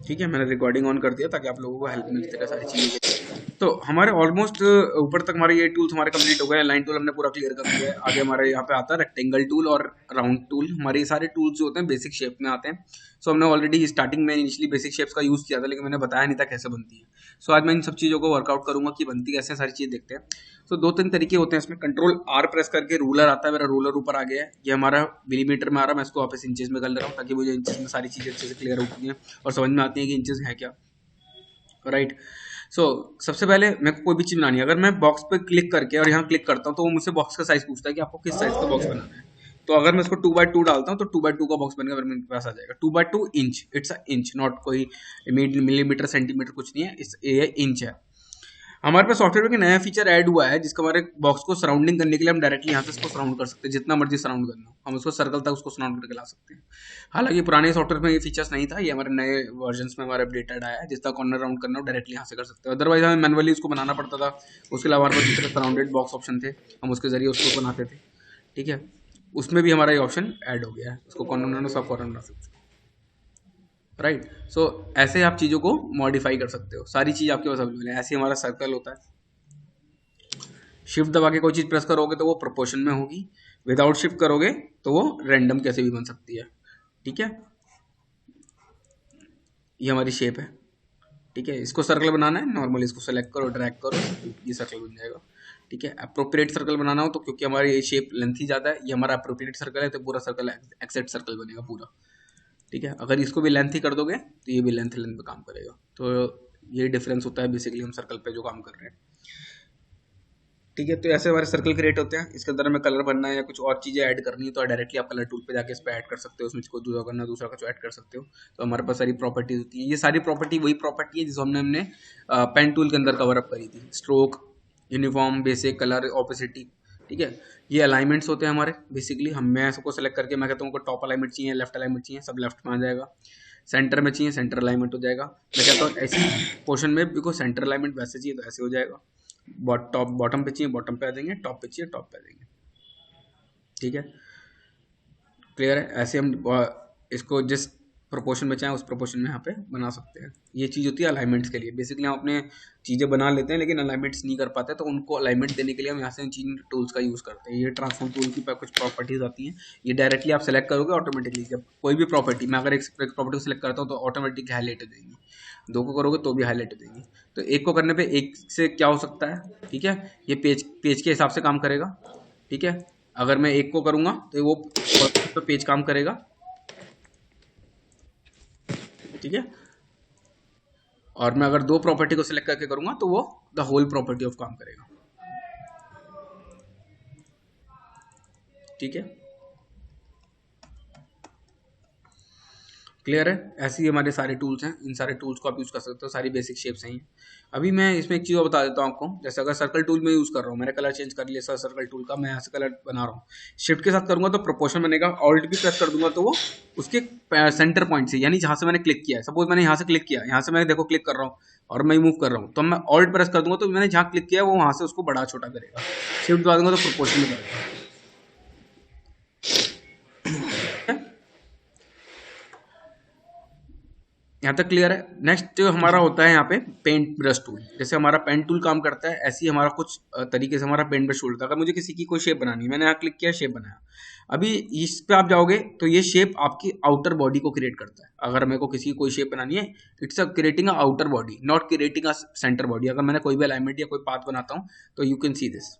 ठीक है, मैंने रिकॉर्डिंग ऑन कर दिया ताकि आप लोगों को हेल्प मिल सके सारी चीज़ों की। तो हमारे ऑलमोस्ट ऊपर तक हमारे ये टूल्स हमारे कंप्लीट हो गए। लाइन टूल हमने पूरा क्लियर कर दिया है। आगे हमारे यहाँ पे आता है रेक्टेंगल टूल और राउंड टूल। हमारे ये सारे टूल्स जो होते हैं बेसिक शेप में आते हैं। सो हमने ऑलरेडी स्टार्टिंग में इनिशियली बेसिक शेप्स का यूज़ किया था, लेकिन मैंने बताया नहीं था कैसे बनती है। सो आज मैं इन सब चीज़ों को वर्कआउट करूंगा कि बनती कैसे, सारी चीज़ देखते हैं। तो दो तीन तरीके होते हैं इसमें। कंट्रोल आर प्रेस करके रूलर आता है, मेरा रूलर ऊपर आ गया है। ये हमारा मिलीमीटर में आ रहा है, मैं इसको वापस इंचेस में कर ले रहा हूँ ताकि मुझे इंचेस में सारी चीज़ें अच्छे से क्लियर होती हैं और समझ में आती है कि इंचेस है क्या। राइट। सो सबसे पहले मेरे को कोई भी चीज बनानी है। अगर मैं बॉक्स पे क्लिक करके और यहाँ क्लिक करता हूँ तो वो मुझसे बॉक्स का साइज पूछता है कि आपको किस साइज का बॉक्स बनाना है। तो अगर मैं इसको 2x2 डालता हूँ तो 2x2 का बॉक्स बनकर मेरे पास आ जाएगा। 2x2 inch, it's a inch, not कोई मिलीमीटर सेंटीमीटर कुछ नहीं है, ये इंच है। हमारे पास सॉफ्टवेयर में नया फीचर ऐड हुआ है जिसका हमारे बॉक्स को सराउंडिंग करने के लिए हम डायरेक्टली यहाँ से इसको सराउंड कर सकते हैं, जितना मर्जी सराउंड करना हो हम उसको सर्कल तक उसको सराउंड करके ला सकते हैं। हालांकि पुराने सॉफ्टवेयर में ये फीचर्स नहीं था, ये हमारे नए वर्जन में हमारे अपडेटेड आया है। जितना कॉर्नर राउंड करना हो डायरेक्टली यहाँ से कर सकते हैं। अदरवाइज हमें मैनुअली उसको बनाना पड़ता था। उसके अलावा हमारे पास दूसरे सराउंडेड बॉक्स ऑप्शन थे, हम उसके जरिए उसको बनाते थे। ठीक है, उसमें भी हमारा ये ऑप्शन ऐड हो गया है, उसको कॉर्नर बनाना, सब कॉर्नर बना सकते हैं। राइट। सो ऐसे आप चीज़ों को मॉडिफाई कर सकते हो, सारी चीज़ आपके पास अवेलेबल है। ऐसे हमारा सर्कल होता है। शिफ्ट दबा के कोई चीज़ प्रेस करोगे तो वो प्रोपोर्शन में होगी, विदाउट शिफ्ट करोगे तो वो रैंडम कैसे भी बन सकती है। ठीक है, ये हमारी शेप है। ठीक है, इसको सर्कल बनाना है, नॉर्मली इसको सेलेक्ट करो, ड्रैग करो, ये सर्कल बन जाएगा। ठीक है, अप्रोप्रिएट सर्कल बनाना हो तो क्योंकि हमारी ये शेप लेंथ ही ज़्यादा है, ये हमारा अप्रोप्रिएट सर्कल है तो पूरा सर्कल एक्सेक्ट सर्कल बनेगा पूरा। ठीक है, अगर इसको भी लेंथ ही कर दोगे तो ये भी लेंथ पे काम करेगा। तो ये डिफरेंस होता है बेसिकली हम सर्कल पे जो काम कर रहे हैं। ठीक है, तो ऐसे हमारे सर्कल क्रिएट होते हैं। इसके अंदर हमें कलर भरना है या कुछ और चीज़ें ऐड करनी है तो डायरेक्टली आप कलर टूल पे जाके इस पर ऐड कर सकते हो। उसमें को दूसरा करना, दूसरा कुछ ऐड कर सकते हो। तो हमारे पास सारी प्रॉपर्टीज होती है। ये सारी प्रॉपर्टी वही प्रॉपर्टी है जिसको हमने पेन टूल के अंदर कवर अप करी थी। Stroke, uniform, basic, colour, opacity. ठीक है, ये अलाइनमेंट्स होते हैं हमारे बेसिकली। मैं सबको सेलेक्ट करके मैं कहता हूँ टॉप अलाइनमेंट चाहिए, लेफ्ट अलाइनमेंट चाहिए, सब लेफ्ट में आ जाएगा। सेंटर में चाहिए, सेंटर अलाइनमेंट हो जाएगा। मैं कहता हूँ ऐसी पोर्शन में बिकॉज सेंटर अलाइनमेंट वैसे चाहिए तो ऐसे हो जाएगा। टॉप बॉटम पे चाहिए बॉटम पे आ देंगे, टॉप पे चाहिए टॉप पे आ देंगे। ठीक है, क्लियर है। ऐसे हम इसको जिस प्रोपोर्शन में चाहें उस प्रोपोर्शन में यहाँ पे बना सकते हैं। ये चीज़ होती है अलाइनमेंट्स के लिए। बेसिकली हम अपने चीज़ें बना लेते हैं लेकिन अलाइनमेंट्स नहीं कर पाते, तो उनको अलाइनमेंट देने के लिए हम यहाँ से इन चीज टूल्स का यूज़ करते हैं। ये ट्रांसफॉर्म टूल की कुछ प्रॉपर्टीज आती हैं, ये डायरेक्टली आप सेलेक्ट करोगे ऑटोमेटिकली। जब कोई भी प्रॉपर्टी, मैं अगर एक प्रॉपर्टी को सिलेक्ट करता हूँ तो ऑटोमेटिक हाईलाइट हो देंगी, दो को करोगे तो भी हाईलाइट हो देंगी। तो एक को करने पर एक से क्या हो सकता है। ठीक है, ये पेज पेज के हिसाब से काम करेगा। ठीक है, अगर मैं एक को करूँगा तो वो पेज काम करेगा। ठीक है, और मैं अगर दो प्रॉपर्टी को सिलेक्ट करके करूंगा तो वो द होल प्रॉपर्टी ऑफ काम करेगा। ठीक है, क्लियर है। ऐसे ही हमारे सारे टूल्स हैं, इन सारे टूल्स को आप यूज़ कर सकते हो। सारी बेसिक शेप्स हैं। अभी मैं इसमें एक चीज़ और बता देता हूँ आपको। जैसे अगर सर्कल टूल में यूज़ कर रहा हूँ, मैंने कलर चेंज कर लिया सर सर्कल टूल का, मैं यहाँ से कलर बना रहा हूँ। शिफ्ट के साथ करूँगा तो प्रोपोर्शन बनेगा, ऑल्ट भी प्रेस कर दूंगा तो वो उसके सेंटर पॉइंट से, यानी जहाँ से मैंने क्लिक किया है, सपोज मैंने यहाँ से क्लिक किया, यहाँ से मैं देखो क्लिक कर रहा हूँ और मैं मूव कर रहा हूँ, तो मैं ऑल्ट प्रेस कर दूंगा तो मैंने जहाँ क्लिक किया है वो वहाँ से उसको बड़ा छोटा करेगा। शिफ्ट दबा दूंगा तो प्रोपोर्शन में करेगा। यहाँ तक क्लियर है। नेक्स्ट हमारा होता है यहाँ पे पेंट ब्रश टूल। जैसे हमारा पेन टूल काम करता है, ऐसे ही हमारा कुछ तरीके से हमारा पेंट ब्रश टूल होता है। अगर मुझे किसी की कोई शेप बनानी है, मैंने यहाँ क्लिक किया, शेप बनाया। अभी इस पे आप जाओगे तो ये शेप आपकी आउटर बॉडी को क्रिएट करता है। अगर मेरे को किसी की कोई शेप बनानी है, it's a creating a outer body, not creating a centre body. अगर मैंने कोई भी अलाइनमेंट या कोई पाथ बनाता हूँ तो यू कैन सी दिस,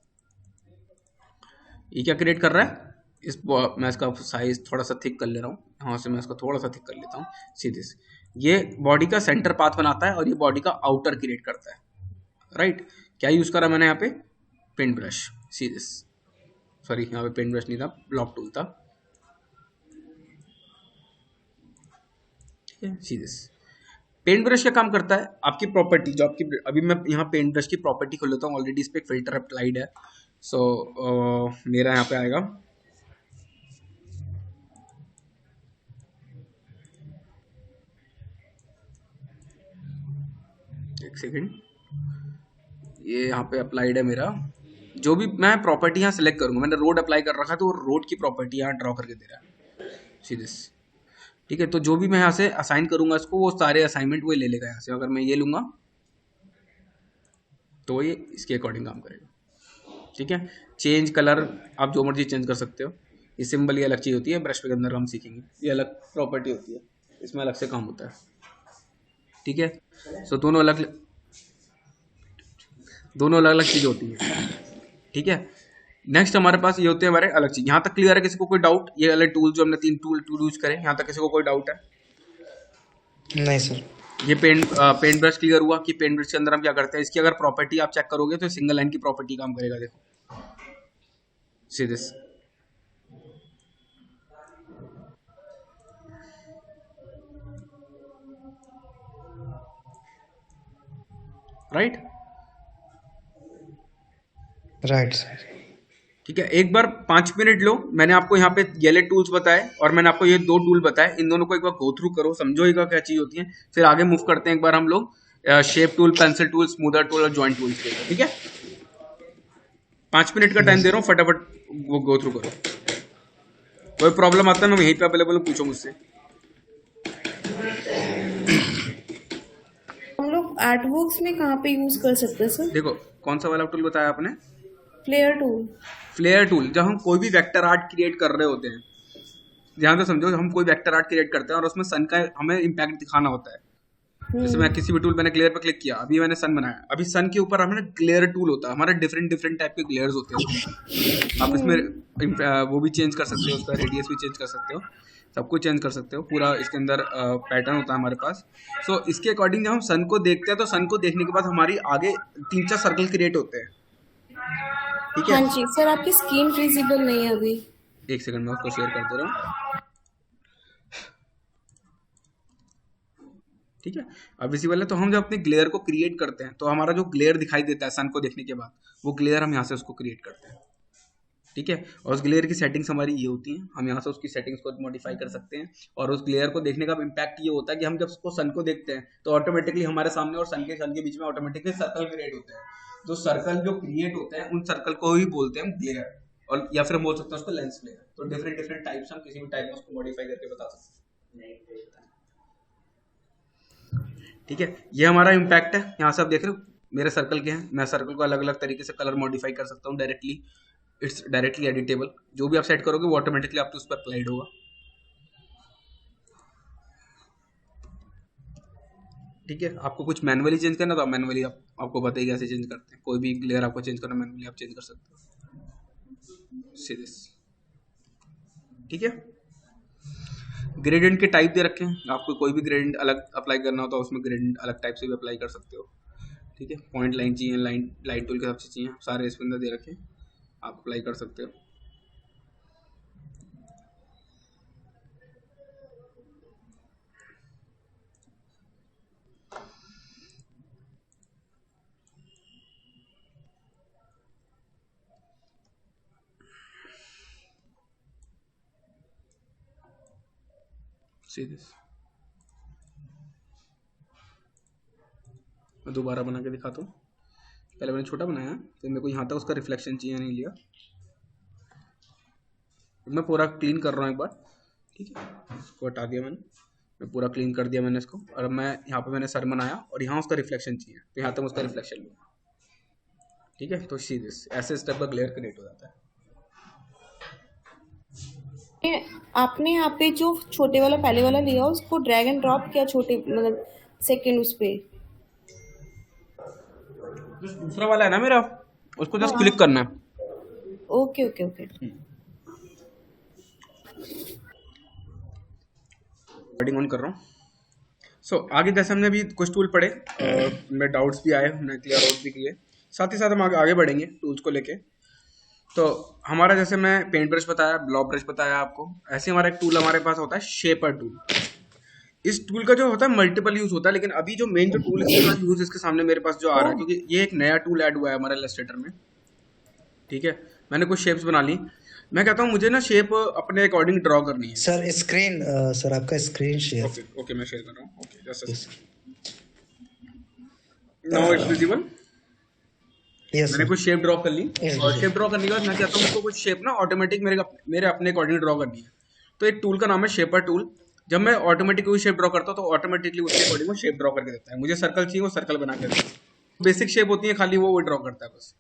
ये क्या क्रिएट कर रहा है। मैं इसका साइज थोड़ा सा थिक कर ले रहा हूँ, यहाँ से मैं इसको थोड़ा सा थिक कर लेता हूँ। सी दिस, ये बॉडी का सेंटर पाथ बनाता है और ये बॉडी का आउटर क्रिएट करता है। राइट, क्या यूज करा मैंने यहाँ पे, paint brush. See this, sorry यहाँ पे पेंट ब्रश नहीं था, ब्लॉक टूल था। ठीक है, सी दिस। पेंट ब्रश क्या काम करता है, आपकी प्रॉपर्टी जो आपकी, अभी मैं यहाँ पेंट ब्रश की प्रॉपर्टी खोल लेता हूँ। ऑलरेडी इस पर फिल्टर अप्लाइड है। सो मेरा यहाँ पे आएगा, एक सेकेंड, ये यहाँ पे अप्लाइड है मेरा। जो भी मैं प्रॉपर्टी यहाँ सेलेक्ट करूंगा, मैंने रोड अप्लाई कर रखा है तो रोड की प्रॉपर्टी यहाँ ड्रॉ करके दे रहा है। सी दिस, ठीक है, तो जो भी मैं यहाँ से असाइन करूंगा इसको, वो सारे असाइनमेंट वो ले लेगा यहाँ से। अगर मैं ये लूंगा तो ये इसके अकॉर्डिंग काम करेगा। ठीक है, चेंज कलर आप जो मर्जी चेंज कर सकते हो। ये सिंबल ये अलग चीज़ होती है, ब्रश पे के अंदर हम सीखेंगे, ये अलग प्रॉपर्टी होती है, इसमें अलग से काम होता है। ठीक है, सो दोनों अलग अलग चीज़ होती है। ठीक है, नेक्स्ट हमारे पास ये होते हैं हमारे अलग चीज। यहाँ तक क्लियर है? किसी को कोई डाउट? ये अलग टूल जो हमने 3 टूल यूज करे, यहाँ तक किसी को कोई डाउट है? नहीं सर। ये पेंट ब्रश क्लियर हुआ कि पेंट ब्रश के अंदर हम क्या करते हैं। इसकी अगर प्रॉपर्टी आप चेक करोगे तो सिंगल लाइन की प्रॉपर्टी काम करेगा। देखो सी दिस, राइट राइट सर। ठीक है, एक बार 5 मिनट लो। मैंने आपको यहाँ पे ये टूल्स बताए और मैंने आपको ये 2 टूल बताए, इन दोनों को एक बार गो थ्रू करो, समझोएगा क्या चीज होती है। फिर आगे मूव करते हैं एक बार हम लोग shape tool, pencil tool, smoother tool और जॉइंट टूल्स के। ठीक है, 5 मिनट का टाइम दे रहा हूँ, फटाफट वो गो थ्रू करो। कोई प्रॉब्लम आता है मैं यहीं पे अवेलेबल हूँ, पूछो मुझसे। हम लोग आर्टवर्क्स में कहाँ पे यूज कर सकते हैं सर? देखो कौन सा वाला टूल बताया आपने? Flare tool. फ्लेयर टूल, जब हम कोई भी वेक्टर आर्ट क्रिएट कर रहे होते हैं, ध्यान से समझो, हम कोई वेक्टर आर्ट क्रिएट करते हैं और उसमें सन का हमें इम्पैक्ट दिखाना होता है। जैसे मैं किसी भी टूल, मैंने ग्लेयर पर क्लिक किया, अभी मैंने सन बनाया, अभी सन के ऊपर हमने ग्लेयर टूल होता है हमारे, डिफरेंट टाइप के ग्लेयर्स होते हैं। आप इसमें वो भी चेंज कर सकते हो, उसका रेडियस भी चेंज कर सकते हो, सब कुछ चेंज कर सकते हो, पूरा इसके अंदर पैटर्न होता है हमारे पास। सो इसके अकॉर्डिंग जब हम सन को देखते हैं तो सन को देखने के बाद हमारी आगे 3-4 सर्कल क्रिएट होते हैं। ठीक है, हाँ जी सर, आपकी स्क्रीन विजिबल नहीं है अभी। एक सेकंड में उसको शेयर कर दे रहा हूँ। ठीक है, अब विजिबल है। तो हम जब अपने ग्लेयर को क्रिएट करते हैं तो हमारा जो ग्लेयर दिखाई देता है सन को देखने के बाद, वो ग्लेयर हम यहाँ से उसको क्रिएट करते हैं। ठीक है, और उस ग्लेयर की सेटिंग्स हमारी ये होती हैं, हम यहाँ से उसकी सेटिंग्स को मॉडिफाई कर सकते हैं। और उस ग्लेयर को देखने का इम्पैक्ट ये होता है कि हम जब उसको सन को देखते हैं तो ऑटोमेटिकली हमारे सामने और सन के बीच में ऑटोमेटिकली सर्कल क्रिएट होते हैं। जो सर्कल जो क्रिएट होते हैं उन सर्कल को ही बोलते हैं ग्लेयर, और या फिर हम बोल सकते हैं उसको लेंस ग्लेयर। तो डिफरेंट टाइप्स, हम किसी भी टाइप में उसको मॉडिफाई करके बता सकते हैं। ठीक है, ये हमारा इम्पैक्ट है। यहाँ से आप देख रहे हो मेरे सर्कल के हैं, मैं सर्कल को अलग अलग तरीके से कलर मॉडिफाई कर सकता हूँ डायरेक्टली। इट्स डायरेक्टली एडिटेबल, जो भी आप सेट करोगे वो ऑटोमेटिकली आपके उस पर अप्लाइड होगा। ठीक है, आपको कुछ मैनुअली चेंज करना तो आप मैनुअली, आपको बताइए कैसे चेंज करते हैं। कोई भी ग्लेयर आपको चेंज करना मैनुअली आप चेंज कर सकते हो सीधे। ठीक है, ग्रेडियंट के टाइप दे रखे हैं, आपको कोई भी ग्रेडियंट अलग अप्लाई करना हो तो उसमें ग्रेडियंट अलग टाइप से भी अप्लाई कर सकते हो। ठीक है, पॉइंट लाइन चाहिए, लाइन टूल के हिसाब से चाहिए, सारे इसके अंदर दे रखे हैं, आप अप्लाई कर सकते हो। सीधे मैं दोबारा बना के दिखाता हूँ। पहले मैंने छोटा बनाया, फिर मेरे को यहाँ तक उसका रिफ्लेक्शन चाहिए, नहीं लिया। मैं पूरा क्लीन कर रहा हूँ एक बार। ठीक है, इसको हटा दिया मैं पूरा क्लीन कर दिया मैंने इसको। और मैं यहाँ पे मैंने सर बनाया और यहाँ उसका रिफ्लेक्शन चाहिए, तो यहाँ तक उसका रिफ्लेक्शन लूँगा। ठीक है, तो सीधे ऐसे स्टेप का ग्लेयर क्रिएट हो जाता है। आपने यहाँ पे जो छोटे वाला पहले वाला लिया उसको ड्रैग एंड ड्रॉप किया, छोटे मतलब सेकंड उस पे। जो दूसरा वाला है ना मेरा, उसको जस्ट क्लिक करना है। Okay okay okay. Recording on कर रहा हूँ। सो आगे जैसे हमने अभी कुछ टूल पढ़े, मेरे डाउट्स भी आए, हमने क्लियर आउट भी किए, साथ ही साथ हम आगे बढ़ेंगे टूल्स को लेके। तो हमारा जैसे मैं पेंट ब्रश बताया, ब्लॉक ब्रश बताया आपको, ऐसे हमारा एक टूल हमारे पास होता है शेपर टूल। इस टूल का जो होता है मल्टीपल यूज होता है, लेकिन अभी जो मेन जो टूल इसका यूज इसके सामने मेरे पास जो आ रहा है, क्योंकि ये एक नया टूल ऐड हुआ है हमारे इलस्ट्रेटर में। ठीक है, मैंने कुछ शेप्स बना ली। मैं कहता हूँ मुझे ना शेप अपने अकॉर्डिंग ड्रॉ करनी है। सर स्क्रीन, सर आपका स्क्रीन शेयर। ओके मैं शेयर कर रहा हूँ। Okay just now it's visible. मैंने कुछ शेप ड्रॉ कर ली, और शेप ड्रॉ करने के बाद मैं चाहता हूँ उसको कुछ शेप ना ऑटोमेटिक मेरे अपने अकॉर्डिंग ड्रॉ करनी है। तो एक टूल का नाम है शेपर टूल। जब मैं ऑटोमेटिक कोई शेप ड्रॉ करता हूँ तो ऑटोमेटिकली उसके अकॉर्डिंग वो शेप ड्रॉ करके देता है। मुझे सर्कल चाहिए, वो सर्कल बना के देता है। बेसिक शेप होती है खाली वो ड्रॉ करता है बस,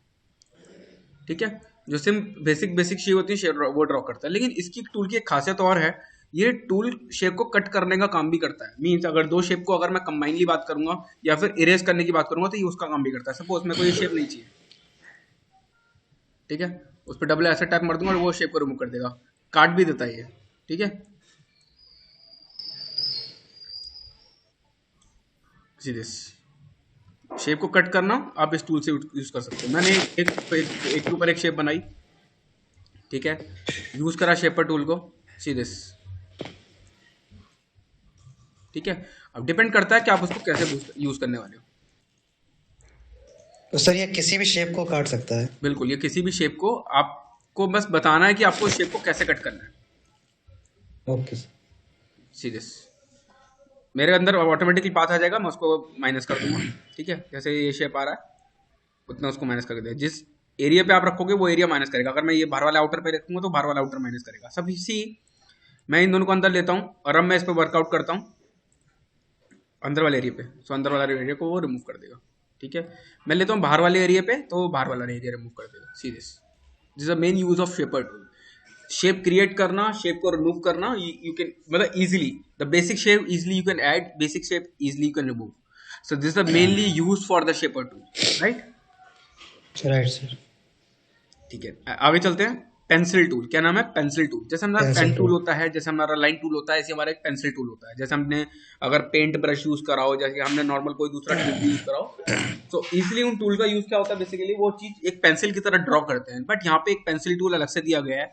ठीक है। जो सिम बेसिक शेप होती है शेप वो ड्रॉ करता है। लेकिन इसकी टूल की एक खासियत और है, ये टूल शेप को कट करने का काम भी करता है। मीन्स अगर दो शेप को अगर मैं कंबाइनली बात करूंगा या फिर इरेज करने की बात करूंगा तो ये उसका काम भी करता है। सपोज मेरे को ये शेप नहीं चाहिए, ठीक है, उस पर डबल ऐसे टैप मार दूंगा और वो शेप को रिमूव कर देगा, काट भी देता है ये, ठीक है। सीधे शेप को कट करना आप इस टूल से यूज कर सकते हो। मैंने एक के ऊपर एक शेप बनाई, ठीक है, यूज करा शेपर टूल को सीधे, ठीक है। अब डिपेंड करता है कि आप उसको कैसे यूज करने वाले हो। तो सर ये किसी भी शेप को काट सकता है? बिल्कुल, ये किसी भी शेप को, आपको बस बताना है कि आपको शेप को कैसे कट करना है। ओके सीधे मेरे अंदर ऑटोमेटिकली पाथ आ जाएगा, मैं उसको माइनस कर दूंगा, ठीक है। जैसे ये शेप आ रहा है उतना उसको माइनस कर दिया। जिस एरिया पे आप रखोगे वो एरिया माइनस करेगा। अगर मैं ये बाहर वाले आउटर पे रखूंगा तो बाहर वाला आउटर माइनस करेगा। सब इसी मैं इन दोनों को अंदर लेता हूँ और अब मैं इस पर वर्कआउट करता हूँ अंदर वाले एरिया पे, सो अंदर वाला एरिया को वो रिमूव कर देगा, ठीक है। मैं लेता हूँ बाहर वाले एरिया पे तो बाहर वाला एरिया रिमूव कर देगा सीधे। This is the main use of shaper tool. Shape create करना, शेप को रिमूव करना, यू कैन मतलब easily the basic shape easily you can add, basic shape easily you can remove. So this is the mainly use for the shaper tool, right. Right sir. ठीक है, आगे चलते हैं। Pencil tool, क्या नाम है? Pencil tool. जैसे हमारा पेंसिल पेन टूल टूल होता है, जैसे हमारा लाइन टूल होता है, ऐसे हमारा एक पेंसिल टूल होता है। जैसे हमने अगर पेंट ब्रश यूज करा हो, जैसे हमने नॉर्मल कोई दूसरा टूल यूज करा हो, तो इजिली उन टूल का यूज क्या होता है, बेसिकली वो चीज एक पेंसिल की तरह ड्रॉ करते हैं। बट यहाँ पे एक पेंसिल टूल अलग से दिया गया है।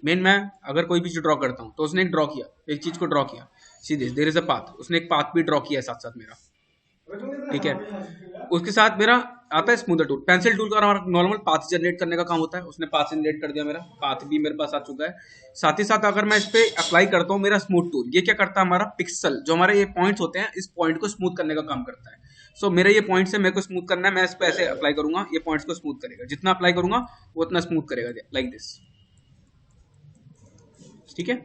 मेन मैं अगर कोई भी चीज ड्रॉ करता हूँ तो उसने एक ड्रॉ किया, एक चीज को ड्रॉ किया सीधे, देयर इज अ पाथ, उसने एक पाथ भी ड्रॉ किया है साथ साथ मेरा, ठीक है। उसके साथ मेरा आता है स्मूदर टूल। पेंसिल टूल का हमारा नॉर्मल पाथ जनरेट करने का काम होता है, उसने पाथ जनरेट कर दिया, मेरा पाथ भी मेरे पास आ चुका है। साथ ही साथ अगर मैं इस पे अप्लाई करता हूँ मेरा स्मूथ टूल, ये क्या करता है, हमारा पिक्सल जो हमारे ये पॉइंट्स होते हैं, इस पॉइंट को स्मूथ करने का काम करता है। सो मेरा ये पॉइंट्स है, मेरे को स्मूथ करना है, मैं इस पे ऐसे अप्लाई करूंगा, ये पॉइंट्स को स्मूथ करेगा। जितना अप्लाई करूंगा वो उतना स्मूथ करेगा, लाइक दिस, ठीक है।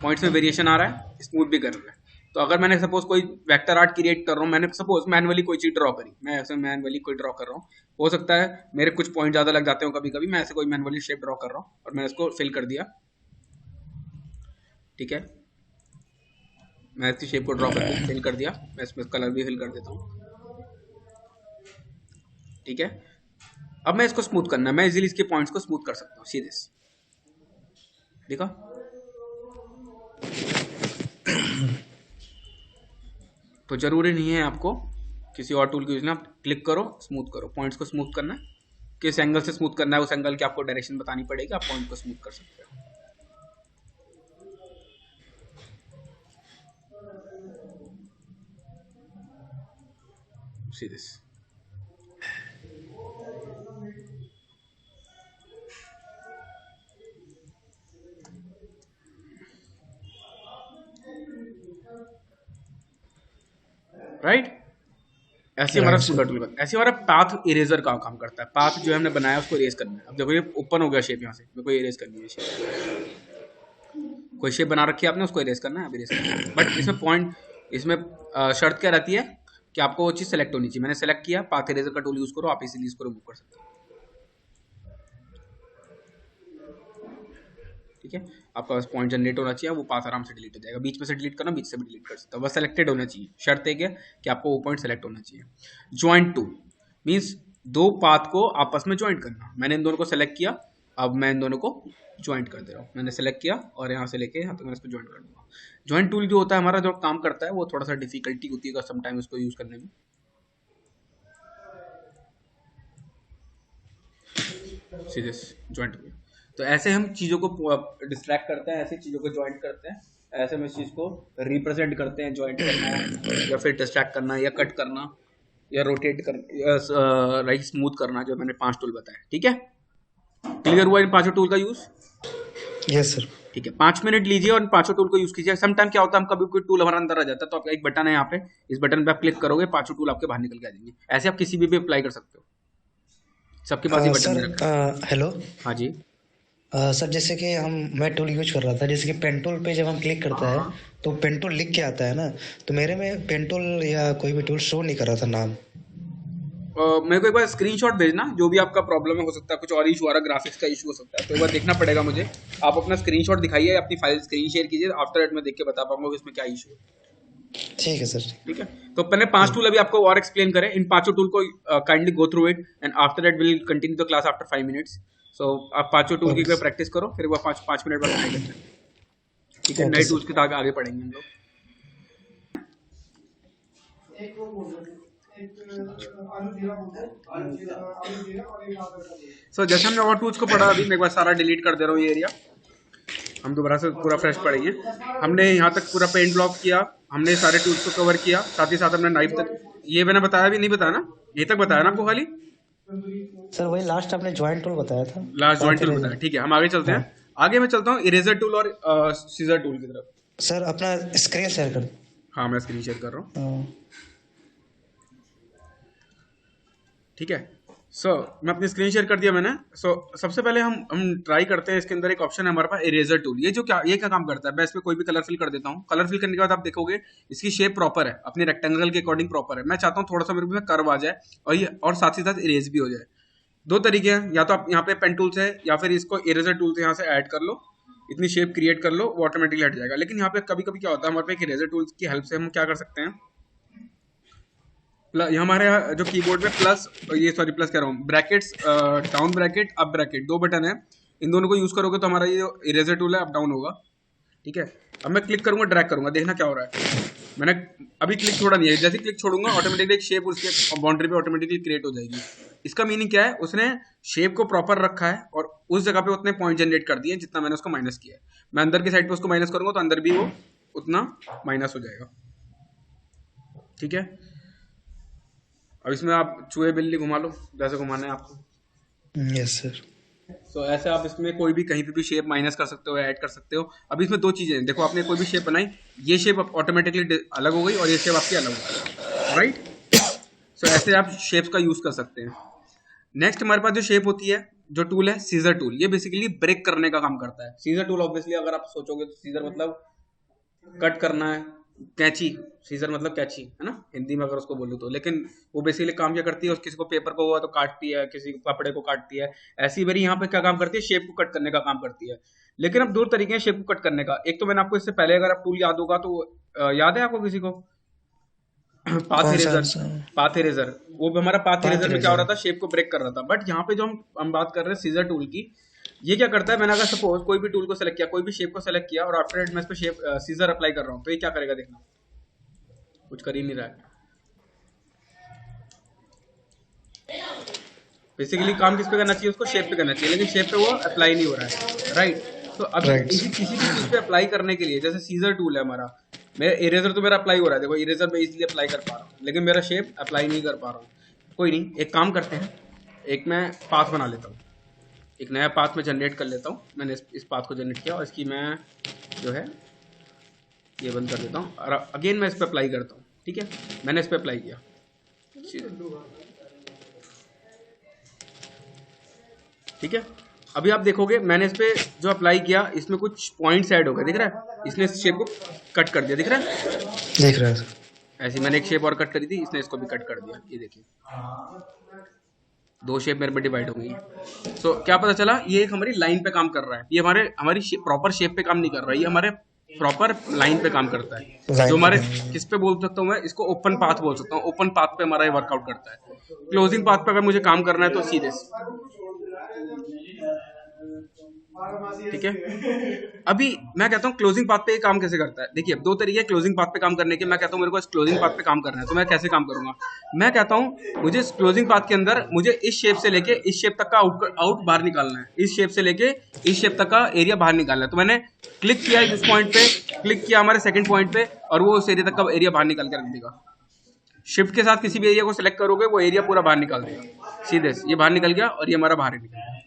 पॉइंट्स में वेरिएशन आ रहा है, स्मूथ भी कर रहा है। तो अगर मैंने सपोज कोई वेक्टर आर्ट क्रिएट कर रहा हूँ, मैंने सपोज मैनुअली कोई चीज ड्रॉ करी, मैं ऐसे मैनुअली कोई ड्रॉ कर रहा हूँ, हो सकता है मेरे कुछ पॉइंट ज्यादा लग जाते हो कभी कभी, मैं ऐसे कोई मैनुअली शेप ड्रॉ कर रहा हूँ और मैंने इसको फिल कर दिया, ठीक है। मैं इसी शेप को ड्रॉ करके फिल कर दिया, मैं इसमें कलर भी फिल कर देता हूँ, ठीक है। अब मैं इसको स्मूथ करना है, मैं इजीली इसके पॉइंट्स को स्मूथ कर सकता हूँ सीधे, देखा। तो जरूरी नहीं है आपको किसी और टूल की यूज, आप क्लिक करो, स्मूथ करो, पॉइंट्स को स्मूथ करना है, किस एंगल से स्मूथ करना है उस एंगल की आपको डायरेक्शन बतानी पड़ेगी, आप पॉइंट को स्मूथ कर सकते हो। See this. राइट, ऐसे हमारा स्मूदर टूल बनता है। ऐसे हमारा पाथ इरेजर का काम करता है। पाथ जो हमने बनाया उसको इरेज करना है। अब देखो ये ओपन हो गया शेप, यहाँ से मेरे को इरेज करनी है शेप, कोई शेप बना रखी है आपने, उसको इरेज करना है, अब इरेज करना है। बट इसमें पॉइंट, इसमें शर्त क्या रहती है कि आपको वो चीज सेलेक्ट होनी चाहिए। मैंने सेलेक्ट किया, पाथ इरेजर का टूल यूज करो, आप इसीलिए इसको रिमूव कर सकते हो, ठीक है। आपका बस पॉइंट जनरेट होना चाहिए, वो पाथ आराम से डिलीट हो जाएगा। बीच में से डिलीट करना, बीच से भी डिलीट कर सकते हो, बस सेलेक्टेड होना चाहिए। शर्त एक है कि आपको वो पॉइंट सेलेक्ट होना चाहिए। ज्वाइंट टूल मीन्स दो पाथ को आपस में ज्वाइंट करना। मैंने इन दोनों को सेलेक्ट किया, अब मैं इन दोनों को ज्वाइंट कर दे रहा हूँ। मैंने सेलेक्ट किया और यहाँ से लेके यहाँ तक मैं इसको ज्वाइंट कर दूंगा। ज्वाइंट टूल जो होता है हमारा, जो काम करता है, वो थोड़ा सा डिफिकल्टी होती है समटाइम उसको यूज करने में, सीधे ज्वाइंट टूल। तो ऐसे हम चीज़ों को डिस्ट्रैक्ट करते हैं, ऐसे चीज़ों को ज्वाइंट करते हैं, ऐसे हम इस चीज़ को रिप्रेजेंट करते हैं, ज्वाइंट करना या फिर डिस्ट्रैक्ट करना या कट करना या रोटेट करना या राइट स्मूथ करना, जो मैंने 5 टूल बताया, ठीक है। क्लियर हुआ इन 5 टूल का यूज? Yes sir. ठीक है, 5 मिनट लीजिए और इन 5 टूल को यूज कीजिए। समटाइम क्या होता है, हम कभी कोई टूल हमारा अंदर आ जाता है तो आपका एक बटन है यहाँ पे, इस बटन पे आप क्लिक करोगे, 5 टूल आपके बाहर निकल के आ जाएंगे। ऐसे आप किसी भी अप्लाई कर सकते हो, सबके पास ही बटन में रखा है। सर हेलो, हाँ जी, सर जैसे कि मैं टूल यूज कर रहा था, जैसे कि पेन टूल पे जब हम क्लिक करता हाँ है हाँ। तो पेन टूल लिख के आता है ना, तो मेरे में पेन टूल या कोई भी टूल शो नहीं कर रहा था नाम। मेरे को एक बार स्क्रीनशॉट भेजना, जो भी आपका प्रॉब्लम है, हो सकता है कुछ और इशू आ रहा है, ग्राफिक्स का इशू हो सकता है, तो एक बार देखना पड़ेगा मुझे। आप अपना स्क्रीनशॉट दिखाइए, अपनी फाइल स्क्रीन शेयर कीजिए, आफ्टर दैट मैं देख के बता पाऊंगा कि इसमें क्या इशू है। ठीक है सर। ठीक है, तो मैंने 5 टूल अभी आपको और एक्सप्लेन करे, इन पांचों टूल को kindly go through it, and after that will continue the class after 5 minutes. So आप पांचों टूल की ओके प्रैक्टिस करो, फिर वो 5 मिनट बाद ट्राई करते हैं। ठीक है, ओके नए सर। टूल्स के साथ आगे पढ़ेंगे हम लोग। सो जैसे हमने और टूल्स को पढ़ा, अभी मैं एक बार सारा डिलीट कर दे रहा हूँ ये एरिया, हम दोबारा से पूरा फ्रेश पढ़ेंगे। हमने यहाँ तक पूरा पेंट ब्लॉक किया, हमने सारे टूल्स को कवर किया, साथ ही साथ हमने नाइफ तक, ये मैंने बताया भी नहीं, बताया ना, ये तक बताया ना आपको खाली, सर वही लास्ट आपने ज्वाइंट टूल बताया था। Last joint path tool eraser. बताया। ठीक है, हम आगे चलते हाँ हैं। आगे मैं चलता हूँ इरेजर टूल और सीजर टूल की तरफ। सर, अपना स्क्रीन शेयर कर। हाँ, मैं स्क्रीन शेयर कर रहा हूँ। हाँ, ठीक है, सो मैं अपनी स्क्रीन शेयर कर दिया मैंने। सबसे पहले हम ट्राई करते हैं, इसके अंदर एक ऑप्शन है हमारे पास इरेजर टूल। ये क्या काम करता है, मैं इसमें कोई भी कलर फिल कर देता हूँ। कलर फिल करने के बाद आप देखोगे इसकी शेप प्रॉपर है, अपने रेक्टेंगल के अकॉर्डिंग प्रॉपर है। मैं चाहता हूँ थोड़ा सा मेरे को कर्व आ जाए, और साथ ही साथ इरेज भी हो जाए। दो तरीके हैं, या तो आप यहाँ पे पेन टूल से, या फिर इसको इरेजर टूल से यहाँ से ऐड कर लो, इतनी शेप क्रिएट कर लो, वो ऑटोमेटिकली हट जाएगा। लेकिन यहाँ पे कभी कभी क्या होता है, हमारे पे एक इरेजर टूल की हेल्प से हम क्या कर सकते हैं, ये हमारे यहाँ जो कीबोर्ड में प्लस, प्लस कह रहा हूँ, brackets, down bracket, up bracket, दो बटन है। इन दोनों को यूज करोगे तो हमारा ये इरेजर टूल है अप डाउन होगा। ठीक है, अब मैं क्लिक करूंगा, ड्रैग करूंगा, देखना क्या हो रहा है। मैंने अभी क्लिक छोड़ा नहीं है, जैसे क्लिक छोड़ूंगा ऑटोमेटिकली एक शेप उसके बाउंड्री पे ऑटोमेटिकली क्रिएट हो जाएगी। इसका मीनिंग क्या है, उसने शेप को प्रॉपर रखा है और उस जगह पे उतने पॉइंट जनरेट कर दिए जितना मैंने उसको माइनस किया है। मैं अंदर की साइड पे उसको माइनस करूंगा तो अंदर भी वो उतना माइनस हो जाएगा। ठीक है, अब इसमें आप चूहे बिल्ली घुमा लो, जैसे घुमाना है आपको। Yes sir. ऐसे आप इसमें कोई भी कहीं पे भी शेप माइनस कर सकते हो, ऐड कर सकते हो। अब इसमें दो चीजें हैं, देखो आपने कोई भी शेप बनाई, ये शेप ऑटोमेटिकली अलग हो गई और ये शेप आपकी अलग हो गई, राइट। ऐसे आप शेप्स का यूज कर सकते हैं। नेक्स्ट हमारे पास जो शेप होती है, जो टूल है सीजर टूल, ये बेसिकली ब्रेक करने का काम करता है। सीजर टूल ऑब्वियसली अगर आप सोचोगे तो सीजर मतलब कट करना है, कैंची, सीजर मतलब कैंची है ना हिंदी में अगर उसको बोलूँ तो। लेकिन वो बेसिकली काम क्या करती है, किसी को पेपर को हुआ तो काटती है, किसी को कपड़े को काटती है। ऐसी मेरी यहाँ पे क्या काम करती है, शेप को कट करने का काम करती है। लेकिन अब दो तरीके हैं शेप को कट करने का। एक तो मैंने आपको इससे पहले, अगर आप टूल याद होगा तो याद है आपको किसी को, पाथ कौन सा इरेजर। सा? पाथ इरेजर, वो भी हमारा पाथ पाथ इरेजर में क्या हो रहा इरेजर। था, शेप को ब्रेक कर रहा था। बट यहाँ पे जो हम बात कर रहे हैं सीजर टूल की, ये क्या करता है, मैंने अगर सपोज कोई भी टूल को सेलेक्ट किया, कोई भी शेप को सेलेक्ट किया, और आफ्टर इट मैं इस पे शेप सीजर अप्लाई कर रहा हूँ, तो ये क्या करेगा, देखना कुछ कर ही नहीं रहा है। बेसिकली काम किस पे करना चाहिए, उसको शेप पे करना चाहिए, लेकिन शेप पे वो अप्लाई नहीं हो रहा है, राइट। तो अब राइट किसी किसी भी चीज पे अप्लाई करने के लिए, जैसे सीजर टूल है हमारा, मेरा इरेजर तो मेरा अप्लाई हो रहा है, देखो इरेजर में इजीली अप्लाई कर पा रहा हूँ, लेकिन मेरा शेप अप्लाई नहीं कर पा रहा हूँ। कोई नहीं, एक काम करते हैं, एक मैं पाथ बना लेता हूँ, एक नया पाथ में जनरेट कर लेता हूँ। मैंने इस पाथ को जनरेट किया और इसकी मैं जो है ये बंद कर देता हूँ, और अगेन मैं इस पर अप्लाई करता हूँ। ठीक है, मैंने इस पर अप्लाई किया, ठीक है। अभी आप देखोगे मैंने इस पे जो अप्लाई किया, इसमें कुछ पॉइंट्स ऐड हो गए, दिख रहा है, इसने इस शेप को कट कर दिया, दिख रहा है। देख रहा है सर। ऐसी मैंने एक शेप और कट करी थी, इसने इसको भी कट कर दिया, ये देखिए दो शेप मेरे पे डिवाइड हो गई है। क्या पता चला, ये एक हमारी लाइन पे काम कर रहा है, ये हमारी प्रॉपर शेप पे काम नहीं कर रहा है, ये हमारे प्रॉपर लाइन पे काम करता है। जो हमारे किस पे बोल सकता हूँ मैं, इसको ओपन पाथ बोल सकता हूँ। ओपन पाथ पे हमारा ये वर्कआउट करता है। क्लोजिंग पाथ पे अगर मुझे काम करना है तो सीधे, ठीक है। अभी मैं कहता हूँ क्लोजिंग पाथ पे काम कैसे करता है, देखिए दो तरीके क्लोजिंग पाथ पे काम करने के। मैं कहता हूँ मेरे को इस क्लोजिंग पाथ पे काम करना है, तो मैं कैसे काम करूंगा, मैं कहता हूँ मुझे इस क्लोजिंग पाथ के अंदर मुझे इस शेप से लेके इस शेप तक का आउट बाहर निकालना है, इस शेप से लेके इस शेप तक का एरिया बाहर निकालना है। तो मैंने क्लिक किया इस पॉइंट पे, क्लिक किया हमारे सेकंड पॉइंट पे, और वो उस एरिया तक का एरिया बाहर निकाल के रख देगा। शिफ्ट के साथ किसी भी एरिया को सिलेक्ट करोगे, वो एरिया पूरा बाहर निकाल देगा, सीधे ये बाहर निकल गया और ये हमारा बाहर ही निकल गया।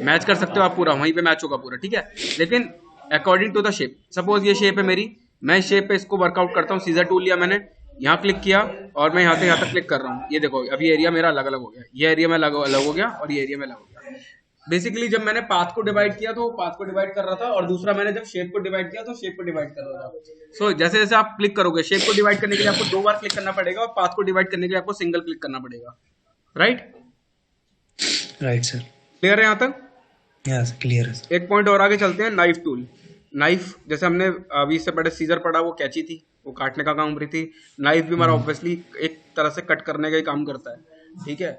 मैच कर सकते हो आप, पूरा वहीं पे मैच होगा पूरा, ठीक है। लेकिन according to the shape, suppose ये शेप है मेरी, मैं इस शेप पे इसको वर्कआउट करता हूँ। सीजर टूल लिया मैंने, यहाँ क्लिक किया और मैं यहाँ से यहाँ तक क्लिक कर रहा हूँ। ये देखो अभी एरिया मेरा अलग अलग हो गया, ये एरिया में अलग हो गया और ये एरिया में अलग हो गया। बेसिकली जब मैंने पाथ को डिवाइड किया तो वो पाथ को डिवाइड कर रहा था, और दूसरा मैंने जब शेप को डिवाइड किया तो शेप को डिवाइड कर रहा था। सो जैसे जैसे आप क्लिक करोगे, शेप को डिवाइड करने के लिए आपको 2 बार क्लिक करना पड़ेगा, और पाथ को डिवाइड करने के लिए आपको सिंगल क्लिक करना पड़ेगा। Right right sir. क्लियर है यहाँ तक? यस क्लियर है सर। एक पॉइंट और आगे चलते हैं, नाइफ टूल। नाइफ जैसे हमने अभी इससे पहले सीजर पढ़ा, वो कैची थी, वो काटने का काम रही थी। नाइफ भी हमारा ऑब्वियसली एक तरह से कट करने का ही काम करता है। ठीक है,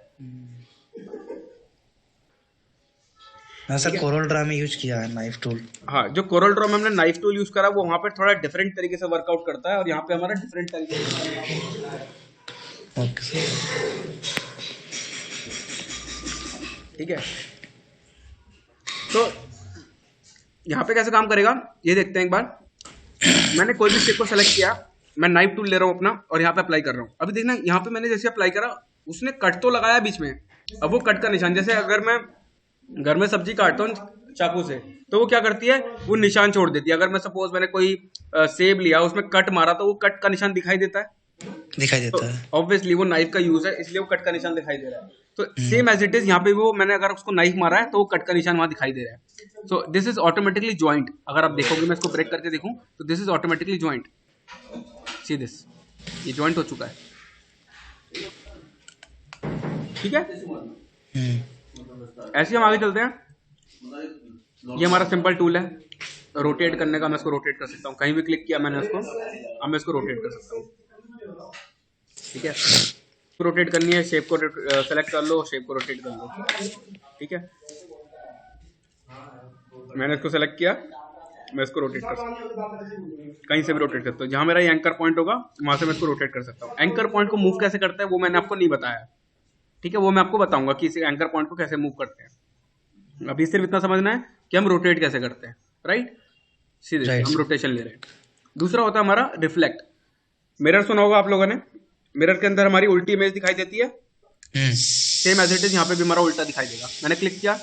हाँ सर, कोरल ड्रा में यूज किया है नाइफ टूल। हाँ, जो कोरल ड्रॉ में हमने नाइफ टूल यूज करा वो वहां पे थोड़ा डिफरेंट तरीके से वर्कआउट करता है, और यहाँ पे हमारा डिफरेंट तरीके से। Okay sir. ठीक है, तो यहाँ पे कैसे काम करेगा ये देखते हैं एक बार। मैंने कोई भी शेप को सेलेक्ट किया, मैं नाइफ टूल ले रहा हूँ अपना, और यहाँ पे अप्लाई कर रहा हूँ। अभी देखना, यहाँ पे मैंने जैसे अप्लाई करा, उसने कट तो लगाया बीच में, अब वो कट का निशान, जैसे अगर मैं घर में सब्जी काटता हूँ चाकू से, तो वो क्या करती है, वो निशान छोड़ देती है। अगर मैं सपोज मैंने कोई सेब लिया, उसमें कट मारा, तो वो कट का निशान दिखाई देता है, दिखाई देता है। ऑब्वियसली वो नाइफ का यूज है, इसलिए वो कट का निशान दिखाई दे रहा है। तो सेम एज इट इज यहाँ पे वो, मैंने अगर उसको नाइफ मारा है तो वो कट का निशान वहां दिखाई दे रहा है। So this is automatically joint. अगर आप देखोगे, मैं इसको ब्रेक करके देखूं, तो this is automatically joint. See this, ये ज्वाइंट हो चुका है। ठीक है, ऐसे हम आगे चलते हैं। ये हमारा सिंपल टूल है रोटेट करने का। मैं इसको रोटेट कर सकता हूँ, कहीं भी क्लिक किया मैंने उसको, अब मैं इसको रोटेट कर सकता हूँ। ठीक है, रोटेट करनी है, शेप को सेलेक्ट कर लो, शेप को रोटेट कर लो। ठीक है, मैंने इसको सेलेक्ट किया, मैं इसको रोटेट कर सकता हूँ, कहीं से भी रोटेट कर सकता हूँ। जहां मेरा ये एंकर पॉइंट होगा वहां से मैं इसको रोटेट कर सकता हूँ। एंकर पॉइंट को मूव कैसे करता है वो मैंने आपको नहीं बताया। ठीक है, वो मैं आपको बताऊंगा कि इस एंकर पॉइंट को कैसे मूव करते हैं। अभी सिर्फ इतना समझना है कि हम रोटेट कैसे करते हैं। राइट, सीधे हम रोटेशन ले रहे हैं। दूसरा होता है हमारा रिफ्लेक्ट। मिरर सुना होगा आप लोगों ने, मिरर के अंदर हमारी उल्टी इमेज दिखाई देती है। सेम एज इट इज यहाँ पे भी हमारा उल्टा दिखाई देगा। मैंने क्लिक किया,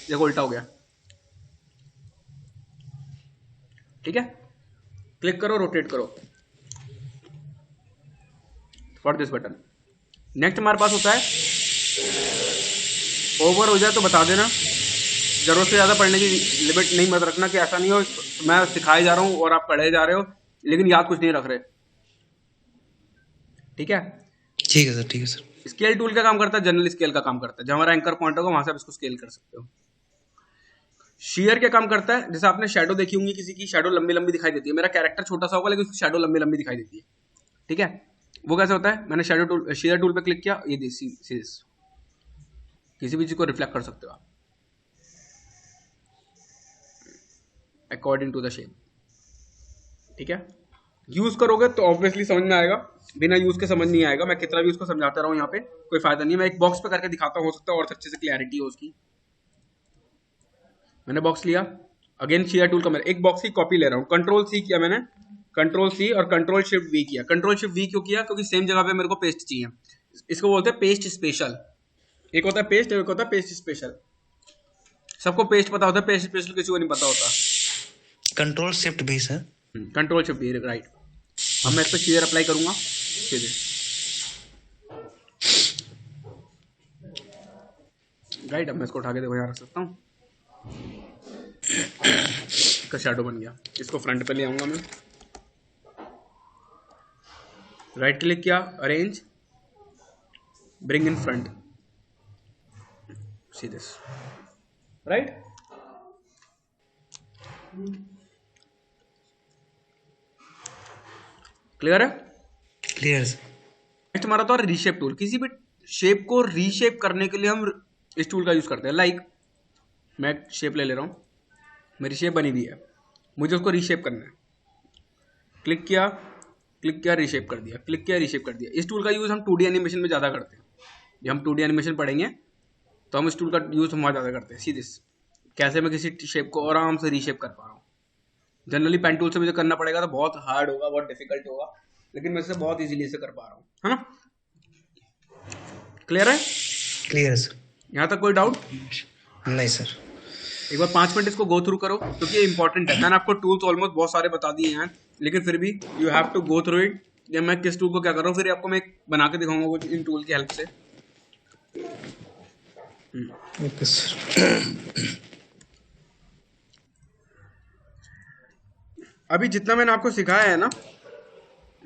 देखो उल्टा हो गया। ठीक है, क्लिक करो, रोटेट करो फॉर दिस बटन। नेक्स्ट हमारे पास होता है, ओवर हो जाए तो बता देना, जरूरत से ज्यादा पढ़ने की लिमिट नहीं मत रखना, कि ऐसा नहीं हो मैं सिखाए जा रहा हूं और आप पढ़े जा रहे हो लेकिन याद कुछ नहीं रख रहे। ठीक है, ठीक है सर। ठीक है सर। स्केल टूल का काम करता है, जनरल स्केल का काम करता है। जहां हमारा एंकर पॉइंट होगा वहां से आप इसको स्केल कर सकते हो। शेयर क्या काम करता है, जैसे आपने शैडो देखी होंगी, किसी की शैडो लंबी लंबी दिखाई देती है। मेरा कैरेक्टर छोटा सा होगा लेकिन उसकी शैडो लंबी लंबी दिखाई देती है। ठीक है, वो कैसे होता है, मैंने शैडो टूल, शेयर टूल पे क्लिक किया, ये किसी भी चीज को रिफ्लेक्ट कर सकते हो आप अकॉर्डिंग टू द शेप। ठीक है, यूज करोगे तो ऑब्वियसली समझ में आएगा, बिना यूज के समझ नहीं आएगा। मैं कितना भी उसको समझाता रहा हूँ, यहाँ पे कोई फायदा नहीं है। मैं एक बॉक्स पे करके दिखाता हूँ, हो सकता है और अच्छे से क्लैरिटी हो उसकी। मैंने बॉक्स लिया, अगेन शेयर टूल का मैं एक बॉक्स की कॉपी ले रहा हूँ। कंट्रोल सी किया मैंने, कंट्रोल सी और कंट्रोल शिफ्ट वी किया। कंट्रोल शिफ्ट वी क्यों किया, क्योंकि सेम जगह पे मेरे को पेस्ट चाहिए। इसको बोलते हैं पेस्ट स्पेशल। एक होता है पेस्ट, एक होता है पेस्ट स्पेशल। सबको पेस्ट पता होता है, पेस्ट स्पेशल किसी को नहीं पता होता। कंट्रोल शिफ्ट भी sir. Control shift we, right. अब मैं इस पर शेयर अप्लाई करूंगा सीधे, राइट। अब मैं इसको उठा के देखो यहाँ रख सकता हूँ, इसका शैडो बन गया। इसको फ्रंट पे ले आऊंगा मैं, राइट क्लिक किया, arrange, bring in front, see this, right. Clear है? Clear sir. नेक्स्ट हमारा तो रीशेप टूल। किसी भी शेप को रीशेप करने के लिए हम इस टूल का यूज करते हैं। लाइक मैं एक शेप ले ले रहा हूँ, मेरी शेप बनी हुई है, मुझे उसको रीशेप करना है। क्लिक किया, रीशेप कर दिया, क्लिक किया, रीशेप कर दिया। इस टूल का यूज हम 2D एनिमेशन में ज्यादा करते हैं। जब हम 2D एनिमेशन पढ़ेंगे तो हम इस टूल का यूज हम ज्यादा करते हैं। सी दिस, कैसे मैं किसी शेप को आराम से रीशेप कर पा रहा हूँ। जनरली पेन टूल से मुझे करना पड़ेगा तो बहुत हार्ड होगा, बहुत डिफिकल्ट होगा, लेकिन मैं इसे बहुत इजीली इसे कर पा रहा हूँ, है ना? क्लियर है? Clear sir. यहाँ तक कोई डाउट नहीं सर। एक बार 5 मिनट इसको गो थ्रू करो, क्योंकि ये इंपॉर्टेंट है। मैंने आपको टूल्स ऑलमोस्ट बहुत सारे बता दिए हैं, लेकिन फिर भी you have to go through it. जब मैं किस टूल को क्या कर रहा हूँ, फिर आपको मैं बना के दिखाऊंगा कुछ इन टूल की हेल्प से। Okay sir. अभी जितना मैंने आपको सिखाया है ना,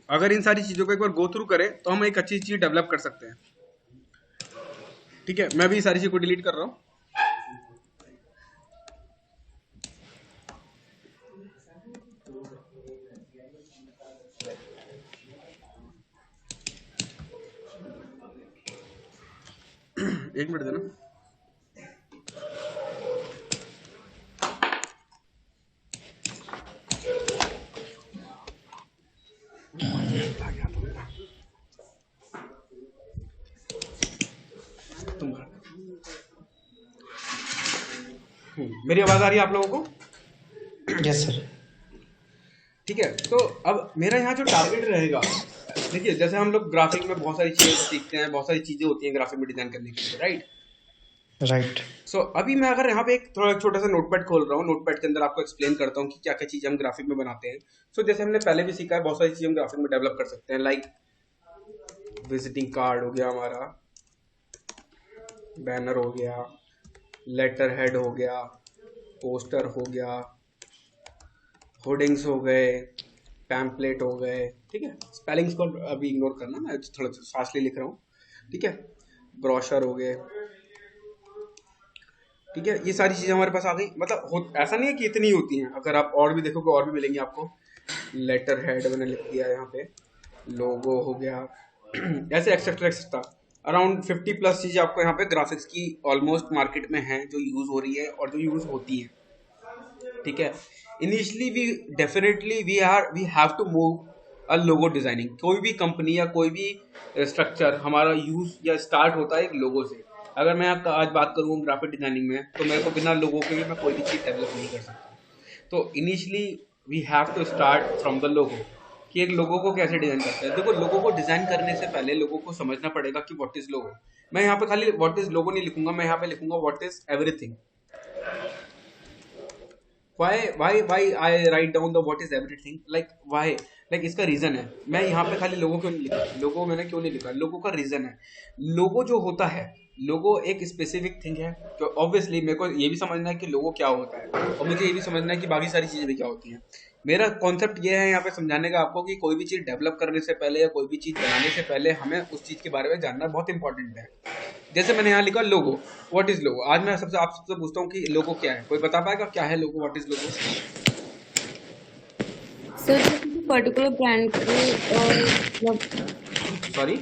अगर इन सारी चीज़ों को एक बार गो थ्रू करें तो हम एक अच्छी चीज़ डेवलप कर सकते हैं। ठीक है, मैं भी ये सारी चीज़ को डिलीट कर रहा हूँ। एक मिनट देना। मेरी आवाज़ आ रही है आप लोगों को? Yes sir. ठीक है, तो अब मेरा यहाँ जो टारगेट रहेगा, देखिए जैसे हम लोग ग्राफिक में बहुत सारी चीज़ें सीखते हैं, बहुत सारी चीज़ें होती हैं ग्राफिक में डिज़ाइन करने के लिए, राइट? राइट। सो अभी मैं अगर यहाँ पे एक थोड़ा छोटा सा नोटपैड खोल रहा हूँ, नोटपैड के अंदर आपको एक्सप्लेन करता हूँ कि क्या क्या चीज़ें हम ग्राफिक में बनाते हैं। सो जैसे हमने पहले भी सीखा है, बहुत सारी चीज़ें हम ग्राफिक में डेवलप कर सकते हैं, लाइक विजिटिंग कार्ड हो गया हमारा, बैनर हो गया, लेटर हेड हो गया, पोस्टर हो गया, होर्डिंग्स हो गए, पैम्पलेट हो गए। ठीक है, स्पेलिंग्स को अभी इग्नोर करना, मैं थोड़ा फास्टली लिख रहा हूँ। ठीक है, ब्रोशर हो गए। ठीक है, ये सारी चीज़ें हमारे पास आ गई। मतलब ऐसा नहीं है कि इतनी होती हैं, अगर आप और भी देखोगे और भी मिलेंगी आपको। लेटर हेड मैंने लिख दिया यहाँ पे, लोगो हो गया ऐसे एक्सेट्रा एक्सेट्रा अराउंड 50 प्लस चीज़ें आपको यहाँ पे ग्राफिक्स की ऑलमोस्ट मार्केट में हैं, जो यूज़ हो रही है और जो यूज़ होती है। ठीक है, initially we have to move a logo designing. कोई भी कंपनी या कोई भी स्ट्रक्चर हमारा यूज या स्टार्ट होता है एक लोगो से। अगर मैं आज बात करूँ ग्राफिक डिजाइनिंग में, तो मेरे को बिना लोगो के भी मैं कोई भी चीज़ डेवलप नहीं कर सकता। तो initially we have to start from the logo, कि एक लोगो को कैसे डिजाइन करते हैं। देखो, लोगो को डिजाइन करने से पहले लोगों को समझना पड़ेगा कि व्हाट इज लोगो। मैं यहाँ पे खाली व्हाट इज लोगो नहीं लिखूंगा, मैं यहाँ पे लिखूंगा what is everything. why I write down the what is everything, like why, like इसका रीजन है। मैं यहाँ पे खाली लोगो क्यों नहीं लिखा, लोगो मैंने क्यों नहीं लिखा, लोगो का रीजन है। लोगो जो होता है, लोगो एक स्पेसिफिक थिंग है। तो ऑब्वियसली मेरे को ये भी समझना है कि लोगो क्या होता है, और मुझे ये भी समझना है कि बाकी सारी चीजें भी क्या होती हैं। मेरा कॉन्सेप्ट ये है यहाँ पे समझाने का आपको कि कोई भी चीज डेवलप करने से पहले या कोई भी चीज बनाने से पहले हमें उस चीज के बारे में जानना बहुत इंपॉर्टेंट है। जैसे मैंने यहाँ लिखा लोगो, व्हाट इज लोगो। आज मैं आप सबसे पूछता हूँ कि लोगो क्या है, कोई बता पाएगा क्या है लोगो, व्हाट इज लोगो? सर जो किसी पर्टिकुलर ब्रांड को सॉरी,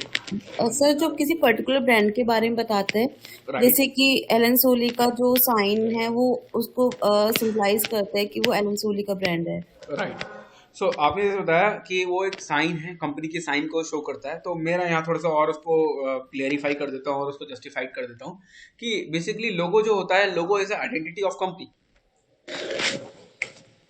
सर जो किसी पर्टिकुलर ब्रांड के बारे में बताते हैं, राइट जैसे कि एलन सोली का जो साइन है वो उसको सिंबलाइज करता है कि वो एलन सोली का ब्रांड है। राइट। सो आपने जैसे बताया कि वो एक साइन है, कंपनी के साइन को शो करता है। तो मेरा यहाँ थोड़ा सा और उसको क्लियरिफाई कर देता हूँ और उसको जस्टिफाइड कर देता हूँ कि बेसिकली लोगो जो होता है, लोगो is identity of company.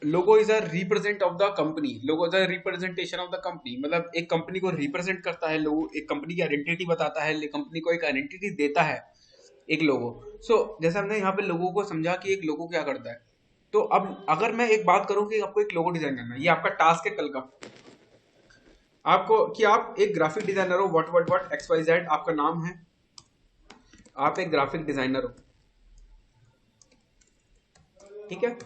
Logo is a represent of the company, logo is a representation of the company. मतलब एक कंपनी को रिप्रेजेंट करता है लोगो, एक कंपनी की आइडेंटिटी बताता है, कंपनी को एक आइडेंटिटी देता है एक लोगो। सो जैसे हमने यहाँ पे लोगों को समझा कि एक लोगो क्या करता है। तो अब अगर मैं एक बात करूं कि आपको एक लोगो डिजाइन करना है, ये आपका टास्क है कल का, आपको कि आप एक ग्राफिक डिजाइनर हो, व्हाट XYZ आपका नाम है, आप एक ग्राफिक डिजाइनर हो। ठीक है,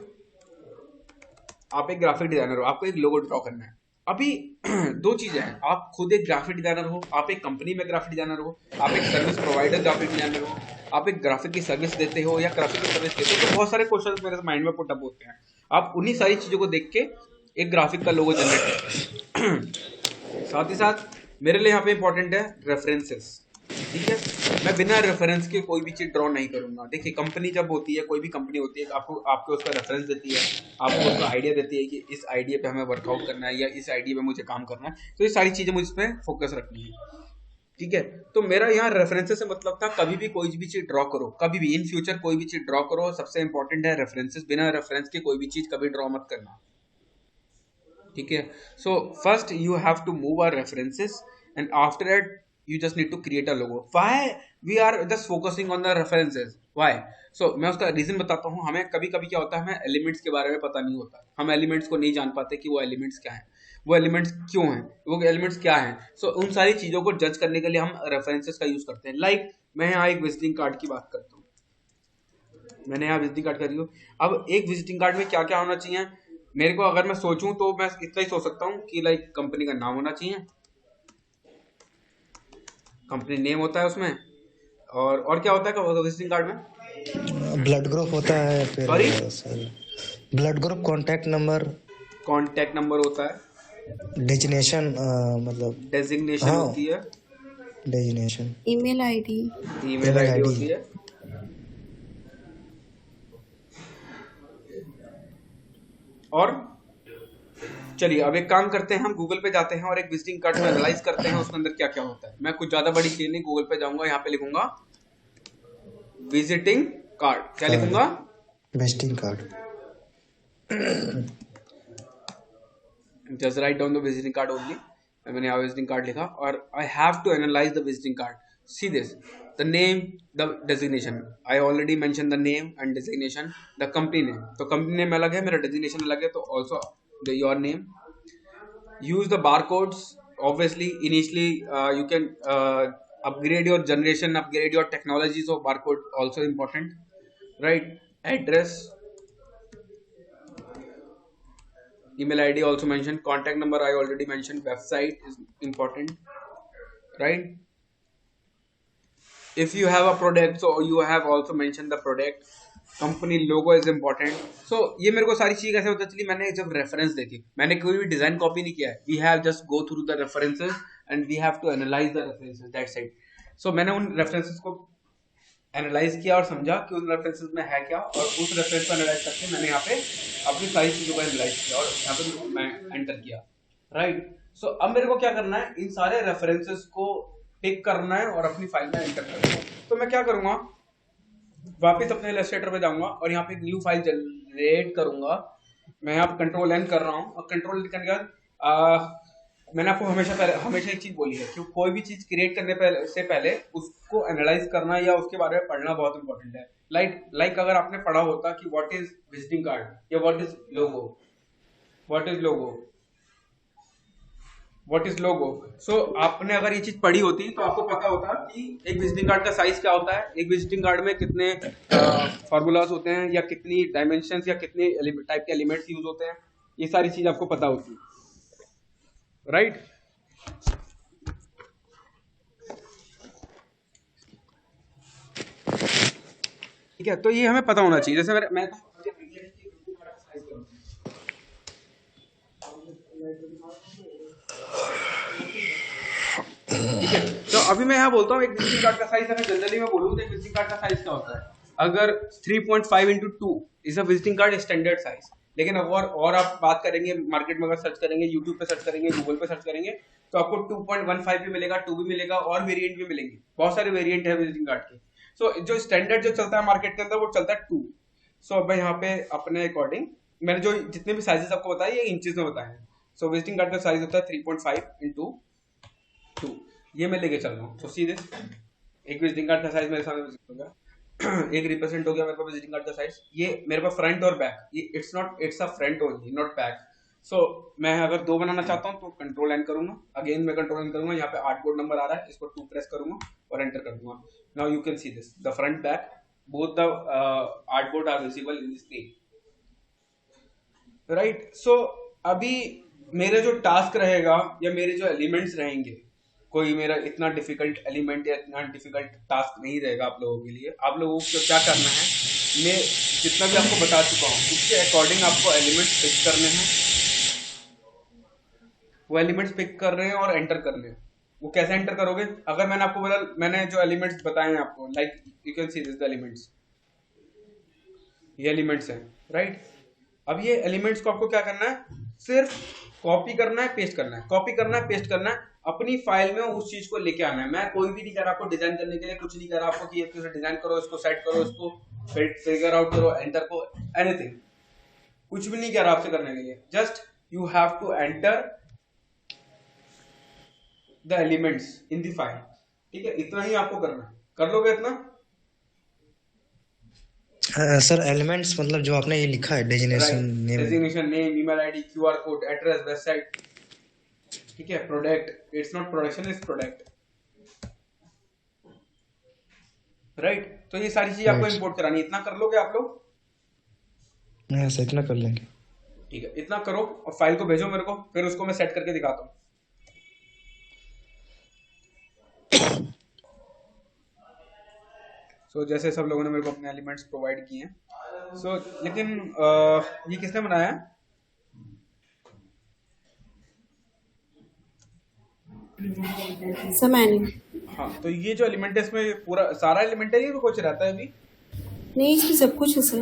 आप एक ग्राफिक डिजाइनर हो, आपको एक लोगो ड्रॉ करना है। अभी दो चीजें हैं, आप खुद एक ग्राफिक डिजाइनर हो, आप एक कंपनी में ग्राफिक डिजाइनर हो, आप एक सर्विस प्रोवाइडर ग्राफिक डिजाइनर हो, आप एक ग्राफिक की सर्विस देते हो या ग्राफिक की सर्विस देते हो। तो बहुत सारे क्वेश्चन मेरे माइंड में पुट अप होते हैं। आप उन्हीं सारी चीजों को देख के एक ग्राफिक का लोगो जनरेट करते हैं। साथ ही साथ मेरे लिए यहाँ पे इंपॉर्टेंट है रेफरेंसेस। ठीक है, मैं बिना रेफरेंस के कोई भी चीज ड्रॉ नहीं करूंगा। देखिए, कंपनी जब होती है, कोई भी कंपनी होती है, आपको उसका रेफरेंस देती है, आपको उसका आइडिया देती है कि इस आइडिया पे हमें वर्कआउट करना है या इस आइडिया पे मुझे काम करना है। तो ये सारी चीजें मुझ पर फोकस रखनी है। ठीक है, तो मेरा यहाँ रेफरेंसेस से मतलब था, कभी भी कोई भी चीज ड्रॉ करो, कभी भी इन फ्यूचर कोई भी चीज ड्रॉ करो, सबसे इंपॉर्टेंट है रेफरेंसेस। बिना रेफरेंस के कोई भी चीज कभी ड्रॉ मत करना। ठीक है, so first you have to move our references and after that you just need to create a logo. Why we are just focusing on the references? Why? So मैं उसका रीजन बताता हूँ। हमें कभी कभी क्या होता है, हमें एलिमेंट्स के बारे में पता नहीं होता, हम एलिमेंट्स को नहीं जान पाते कि वो एलिमेंट्स क्या हैं, वो एलिमेंट्स क्यों हैं, वो एलिमेंट्स क्या हैं। सो उन सारी चीज़ों को जज करने के लिए हम रेफरेंसेस का यूज़ करते हैं। लाइक मैं यहाँ एक विजिटिंग कार्ड की बात करता हूँ। मैंने यहाँ विजिटिंग कार्ड करी हो। अब एक विजिटिंग कार्ड में क्या क्या होना चाहिए मेरे को, अगर मैं सोचूं तो मैं इतना ही सोच सकता हूँ कि लाइक कंपनी का नाम होना चाहिए, कंपनी नेम होता है उसमें, और क्या होता है विजिटिंग कार्ड में? ब्लड ग्रुप होता है, फिर sorry, sir blood group, contact number, contact number होता है, डेजिनेशन, मतलब डेजिग्नेशन हाँ, होती है, designation, email ID. Email email ID ID. होती है। और चलिए अब एक काम करते हैं, हम गूगल पे जाते हैं और एक विजिटिंग कार्ड को एनालाइज करते हैं उसके अंदर क्या क्या होता है। मैं कुछ ज्यादा बड़ी चीज नहीं, गूगल पे जाऊंगा, यहाँ पे लिखूंगा विजिटिंग कार्ड। क्या कार्ड, लिखूंगा? Visiting card. Just write down the visiting card only. मैंने यहाँ विजिटिंग कार्ड लिखा और I have to analyse the visiting card. See this, the name, the designation, I already mention the name and designation, the company name, तो company name अलग है, मेरा designation अलग है, तो also your name. use the barcodes, obviously initially you can upgrade your generation, upgrade your technology, so barcode also important, right? Address, email id also mentioned, contact number I already mentioned, website is important, right? If you have a product, so you have also mentioned the product, company logo is important. So ये मेरे को सारी चीज कैसे पता चली, मैंने जब रेफरेंस देखी, मैंने कोई भी डिजाइन कॉपी नहीं किया है, we have just go through the references and we have to analyse the references, that's it. So मैंने उन रेफरेंसेस को एनालाइज किया और समझा कि उन रेफरेंसेस में है क्या, और उस रेफरेंस को एनालाइज करके मैंने यहाँ पे अपनी सारी चीजों को एनालाइज किया और यहाँ पे मैं एंटर किया, राइट? सो अब मेरे को क्या करना है, इन सारे रेफरेंसेस को पिक करना है और अपनी फाइल में एंटर करना है। तो मैं क्या करूंगा, वापस अपने इलस्ट्रेटर पे जाऊंगा और यहाँ पे एक न्यू फाइल जनरेट करूंगा। मैं यहाँ पे कंट्रोल एन कर रहा हूँ, और कंट्रोल करने के बाद मैंने आपको हमेशा एक चीज बोली है कि कोई भी चीज क्रिएट करने से पहले उसको एनालाइज करना या उसके बारे में पढ़ना बहुत इंपॉर्टेंट है। लाइक अगर आपने पढ़ा होता कि व्हाट इज विजिटिंग कार्ड या what is logo, what is logo, what is logo, so आपने अगर ये चीज पढ़ी होती तो आपको पता होता कि एक विजिटिंग कार्ड का साइज क्या होता है, एक विजिटिंग कार्ड में कितने फॉर्मूलाज होते हैं या कितनी डायमेंशंस या कितने टाइप के एलिमेंट्स यूज होते हैं, ये सारी चीज आपको पता होती है, राइट? ठीक है, तो ये हमें पता होना चाहिए। जैसे मैं ठीक है, तो अभी मैं यहाँ बोलता हूँ एक विजिटिंग कार्ड का साइज, अगर जनरली मैं बोलूँ तो एक विजिटिंग कार्ड का साइज क्या होता है, अगर 3.5 into 2 is a visiting card standard size. लेकिन और आप बात करेंगे मार्केट में, अगर सर्च करेंगे, यूट्यूब पे सर्च करेंगे, गूगल पे सर्च करेंगे, तो आपको 2.15 भी मिलेगा, 2 भी मिलेगा, और वेरिएंट भी मिलेंगे, बहुत सारे वेरिएंट है विजिटिंग कार्ड के। सो जो स्टैंडर्ड जो चलता है मार्केट के अंदर वो चलता है 2। सो अब मैं यहाँ पे अपने अकॉर्डिंग मैंने जो जितने भी साइजेस आपको बताए ये इंचेस में बताए हैं। सो विजिटिंग कार्ड का साइज होता है 3.5 इंटू 2, ये मैं लेके चल रहा हूँ। तो सीधे एक विजिटिंग कार्ड का साइज मेरे सामने हो गया, एक रिप्रेजेंट हो गया मेरे पास विजिटिंग कार्ड का साइज। ये मेरे पास फ्रंट और बैक, ये it's a front only, not back. So मैं अगर 2 बनाना चाहता हूँ तो कंट्रोल एन करूंगा, अगेन मैं कंट्रोल एन करूंगा, यहाँ पे आर्ट बोर्ड नंबर आ रहा है, इसको 2 प्रेस करूंगा और एंटर कर दूंगा। Now you can see this, the front back both the artboard are visible in this screen, right? So अभी मेरे जो टास्क रहेगा या मेरे जो एलिमेंट्स रहेंगे, कोई मेरा इतना डिफिकल्ट एलिमेंट या इतना डिफिकल्ट टास्क नहीं रहेगा आप लोगों के लिए। आप लोगों को क्या करना है, मैं जितना भी आपको बता चुका हूँ उसके अकॉर्डिंग आपको एलिमेंट्स पिक करने हैं, वो एलिमेंट्स पिक कर रहे हैं और एंटर करने हैं। वो कैसे एंटर करोगे, अगर मैंने आपको बोला, मैंने जो एलिमेंट्स बताए हैं आपको, like you can see this the elements, ये एलिमेंट्स हैं, राइट? अब ये एलिमेंट्स को आपको क्या करना है, सिर्फ कॉपी करना है, पेस्ट करना है, कॉपी करना है, पेस्ट करना है, अपनी फाइल में उस चीज को लेके आना है। मैं कोई भी नहीं कह रहा आपको डिजाइन करने के लिए, कुछ नहीं कह रहा आपको कि इसको डिजाइन करो, इसको सेट करो, इसको फिगर आउट करो, एंटर को, एनीथिंग, कुछ भी नहीं कह रहा आपसे करने के लिए। Just you have to enter the elements in the file, ठीक है? इतना ही आपको करना है, कर लोगे इतना? सर एलिमेंट्स मतलब जो आपने ये लिखा है, designation name, designation name, email ID, QR code, address, website, ठीक है? Product, it's not production, it's product, right. तो ये सारी चीज आपको राइट। इंपोर्ट करानी है, इतना कर लोगे आप लोग? हाँ सर, इतना कर लेंगे। ठीक है, इतना करो और फाइल को भेजो मेरे को, फिर उसको मैं सेट करके दिखाता हूँ। सो जैसे सब लोगों ने मेरे को अपने एलिमेंट्स प्रोवाइड किए हैं। सो लेकिन ये किसने बनाया है? सर मैंने हाँ, तो ये जो एलिमेंट है इसमें पूरा सारा एलिमेंट है, ये भी कुछ रहता है अभी? नहीं, इसमें सब कुछ है सर।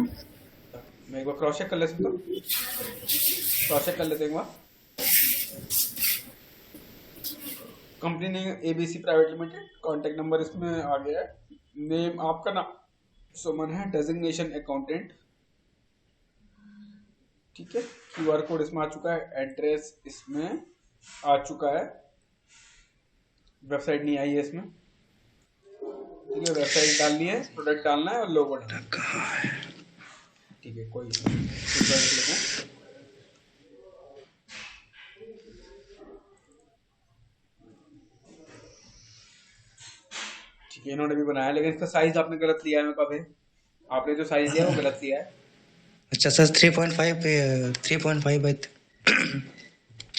मैं एक बार क्रॉस चेक कर लेता हूँ, क्रॉस चेक कर लेते हैं एक बार। Company name ABC private limited, contact number इसमें आ गया है, नेम आपका नाम सुमन है, डेजिग्नेशन अकाउंटेंट, ठीक है। QR कोड इसमें आ चुका है, एड्रेस इसमें आ चुका है, वेबसाइट नहीं आई है इसमें, ठीक है। वेबसाइट डालनी है, प्रोडक्ट डालना है और लोगो डालना है, ठीक है। कोई ठीक है, इन्होंने भी बनाया, लेकिन इसका साइज आपने गलत लिया है। मैं कब है आपने जो साइज दिया है वो गलत लिया है। अच्छा सर, 3.5 बाई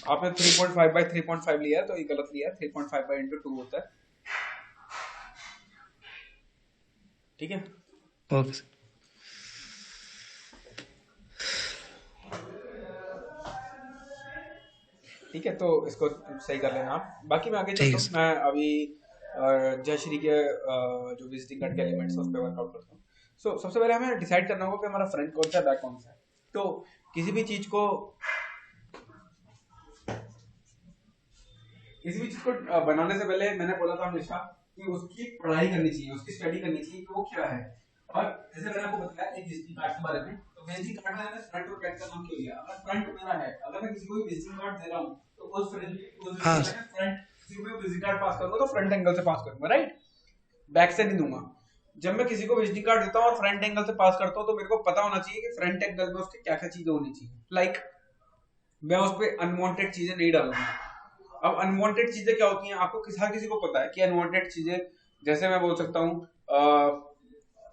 आपने 3.5 बाई 3.5 लिया है, तो ये गलत लिया है। 3.5 बाई इंटू 2 होता है, ठीक है। Okay sir. ठीक है, तो इसको सही कर लेना आप। बाकी मैं आगे ठीक चलता है हूँ। मैं अभी जयश्री के जो विजिटिंग कार्ड के एलिमेंट्स है उस पर वर्कआउट करता हूँ। सो सबसे पहले हमें डिसाइड करना होगा कि हमारा फ्रंट कौन सा है, बैक कौन सा है। तो किसी भी चीज को बनाने से पहले मैंने बोला था हमेशा कि उसकी पढ़ाई करनी चाहिए, उसकी स्टडी करनी चाहिए कि वो क्या है। और जैसे मैंने आपको बताया एक विजिटिंग कार्ड के बारे में, तो विजिटिंग कार्ड में मैंने फ्रंट और बैक का नाम क्यों लिया? अगर फ्रंट मेरा है, अगर मैं किसी को भी विजिटिंग कार्ड दे रहा हूँ तो उस हाँ फ्रंट किसी को भी विजिटिंग कार्ड पास करूंगा तो फ्रंट एंगल से पास करूंगा, राइट, बैक से नहीं दूंगा। जब मैं किसी को विजिटिंग कार्ड देता हूँ और फ्रंट एंगल से पास करता हूँ तो मेरे को पता होना चाहिए कि फ्रंट एंगल में उसके क्या क्या चीजें होनी चाहिए। लाइक मैं उस पर अनवांटेड चीजें नहीं डालूंगा। अब अनवांटेड चीजें क्या होती हैं आपको हर किसी को पता है कि अनवांटेड चीजें, जैसे मैं बोल सकता हूँ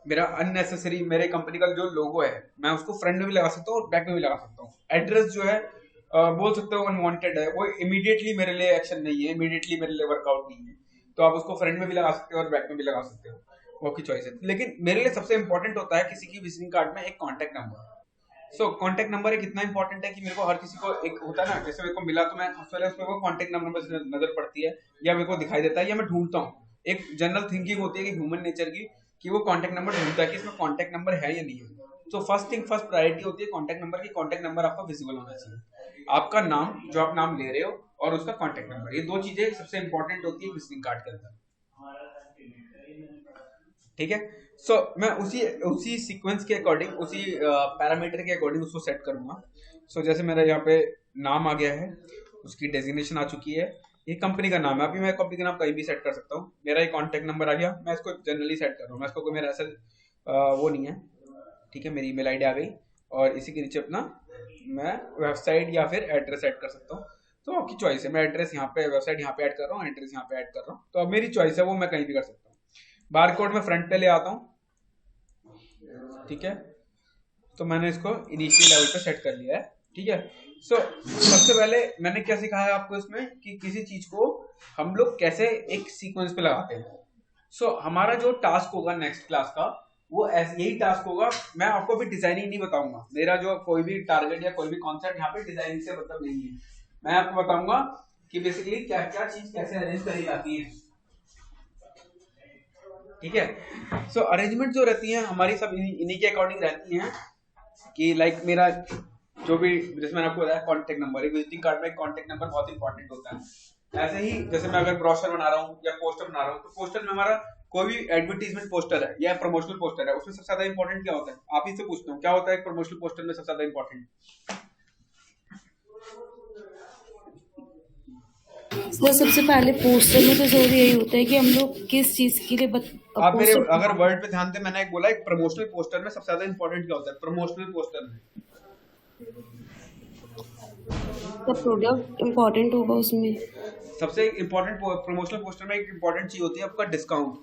मेरा अननेसेसरी, मेरे कंपनी का जो लोगो है मैं उसको फ्रंट में भी लगा सकता हूँ और बैक में भी लगा सकता हूँ। एड्रेस जो है बोल सकते हो अनवांटेड है, वो इमीडिएटली मेरे लिए एक्शन नहीं है, इमीडिएटली मेरे लिए वर्कआउट नहीं है, तो आप उसको फ्रंट में भी लगा सकते हो और बैक में भी लगा सकते हो, वो आपकी चॉइस है। लेकिन मेरे लिए सबसे इंपॉर्टेंट होता है किसी की विजिटिंग कार्ड में एक कॉन्टेक्ट नंबर। सो कॉन्टेक्ट नंबर एक इतना इंपॉर्टेंट है कि मेरे को हर किसी को एक होता है ना, जैसे मेरे को मिला तो मैं पहले उसमें वो कॉन्टेक्ट नंबर से नजर पड़ती है या मेरे को दिखाई देता है या मैं ढूंढता हूँ। एक जनरल थिंकिंग होती है कि ह्यूमन नेचर की कि वो कॉन्टेक्ट नंबर ढूंढता है कि इसमें कॉन्टेक्ट नंबर है या नहीं है। तो फर्स्ट थिंग फर्स्ट प्रायोरिटी होती है कॉन्टेक्ट नंबर की। कॉन्टेक्ट नंबर आपका विजिबल होना चाहिए, आपका नाम जो आप नाम ले रहे हो और उसका कॉन्टेक्ट नंबर, ये दो चीजें सबसे इंपॉर्टेंट होती है विजिटिंग कार्ड के अंदर, ठीक है। सो मैं उसी सीक्वेंस के अकॉर्डिंग, उसी पैरामीटर के अकॉर्डिंग उसको सेट करूंगा। सो जैसे मेरा यहाँ पे नाम आ गया है, उसकी डेजिग्नेशन आ चुकी है, ये कंपनी का नाम है, अभी मैं कंपनी का नाम कहीं भी सेट कर सकता हूँ। मेरा एक कॉन्टेक्ट नंबर आ गया, मैं इसको जनरली सेट कर रहा हूँ, मैं इसको कोई मेरा ऐसा वो नहीं है, ठीक है। मेरी ईमेल आईडी आ गई और इसी के नीचे अपना मैं वेबसाइट या फिर एड्रेस ऐड कर सकता हूँ। तो आपकी चॉइस है, मैं एड्रेस यहाँ पे, वेबसाइट यहाँ पे ऐड कर रहा हूँ, एड्रेस यहाँ पे ऐड कर रहा हूँ, तो अब मेरी चॉइस है, वो मैं कहीं भी कर सकता हूँ। बार कोड में फ्रंट पे ले आता हूँ, ठीक है। तो मैंने इसको इनिशियल लेवल पे सेट कर लिया है, ठीक है। सो सबसे पहले मैंने क्या सिखाया आपको इसमें कि किसी चीज को हम लोग कैसे एक सीक्वेंस पे लगाते हैं। सो हमारा जो टास्क होगा नेक्स्ट क्लास का वो यही टास्क होगा। मैं आपको भी डिजाइनिंग नहीं बताऊंगा, मेरा जो कोई भी टारगेट या कोई भी कॉन्सेप्ट यहाँ पे डिजाइनिंग से मतलब नहीं है। मैं आपको बताऊंगा कि बेसिकली क्या क्या चीज कैसे अरेंज करी जाती है, ठीक है। सो अरेंजमेंट जो रहती है हमारी सब इन्हीं के अकॉर्डिंग रहती हैं कि लाइक मेरा जो भी, जैसे मैंने आपको बताया कॉन्टेक्ट नंबर, एक विजिटिंग कार्ड में कॉन्टेक्ट नंबर बहुत इंपॉर्टेंट होता है। ऐसे ही जैसे मैं अगर ब्रोशर बना रहा हूँ या पोस्टर बना रहा हूँ, तो पोस्टर में हमारा कोई भी एडवर्टीजमेंट पोस्टर है या प्रमोशनल पोस्टर है, उसमें सबसे ज्यादा इंपॉर्टेंट क्या होता है? आप ही से पूछता हूँ, क्या होता है प्रमोशनल पोस्टर में सबसे ज्यादा इंपॉर्टेंट? सर सबसे पहले पोस्टर में तो जरूर यही होता है कि हम लोग किस चीज के लिए आप मेरे अगर वर्ड पे ध्यान दें, मैंने एक बोला एक प्रमोशनल पोस्टर में सबसे ज्यादा इंपॉर्टेंट क्या होता है? प्रमोशनल पोस्टर में प्रोडक्ट इम्पोर्टेंट होगा, उसमें सबसे इंपॉर्टेंट प्रमोशनल पोस्टर में एक इंपॉर्टेंट चीज होती है आपका डिस्काउंट।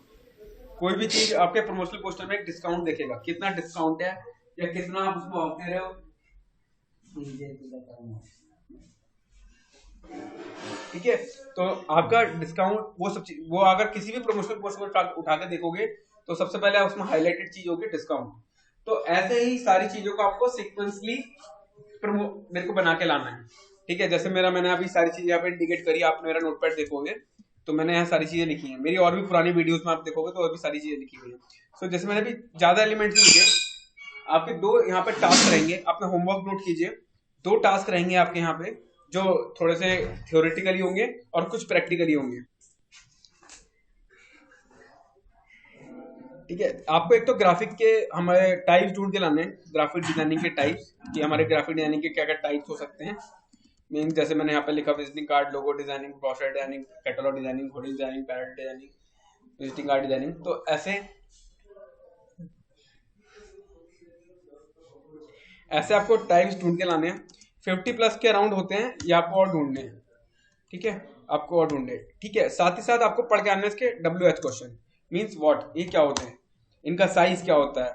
कोई भी चीज आपके प्रमोशनल पोस्टर में एक डिस्काउंट देखेगा, कितना डिस्काउंट है या कितना आप उसको ऑफ दे रहे हो, ठीक है। तो आपका डिस्काउंट वो सब चीज, वो अगर किसी भी प्रमोशनल पोस्ट को उठा के देखोगे तो सबसे पहले उसमें हाईलाइटेड चीज होगी डिस्काउंट। तो ऐसे ही सारी चीजों को आपको सीक्वेंसली मेरे को बना के लाना है, ठीक है। जैसे मैंने अभी सारी चीजें यहाँ पे इंडिकेट करी, आप मेरा नोटपैड देखोगे तो मैंने यहाँ सारी चीजें लिखी हैं, मेरी और भी पुरानी वीडियोस में आप देखोगे तो और भी सारी चीजें लिखी हुई है। सो जैसे मैंने अभी ज्यादा एलिमेंट्स नहीं लिखे, आपके दो यहाँ पे टास्क रहेंगे, अपना होमवर्क नोट कीजिए। दो टास्क रहेंगे आपके यहाँ पे जो थोड़े से थ्योरेटिकली होंगे और कुछ प्रैक्टिकली होंगे, ठीक है। आपको एक तो ग्राफिक के हमारे टाइप्स ढूंढ के लाने हैं, ग्राफिक डिजाइनिंग के टाइप्स, कि हमारे ग्राफिक डिजाइनिंग के क्या क्या टाइप्स हो सकते हैं। मीन जैसे मैंने यहाँ पे लिखा visiting card, logo designing, brochure designing, catalogue designing, hoarding designing, parrot designing, visiting card designing. तो ऐसे आपको टाइप्स ढूंढ के लाने हैं। 50+ के अराउंड होते हैं, ये आपको और ढूंढने हैं, ठीक है, आपको और ढूंढने, ठीक है। साथ ही साथ आपको पढ़ के आने इसके WH क्वेश्चन, मीन्स व्हाट, ये क्या होते हैं, इनका साइज क्या होता है,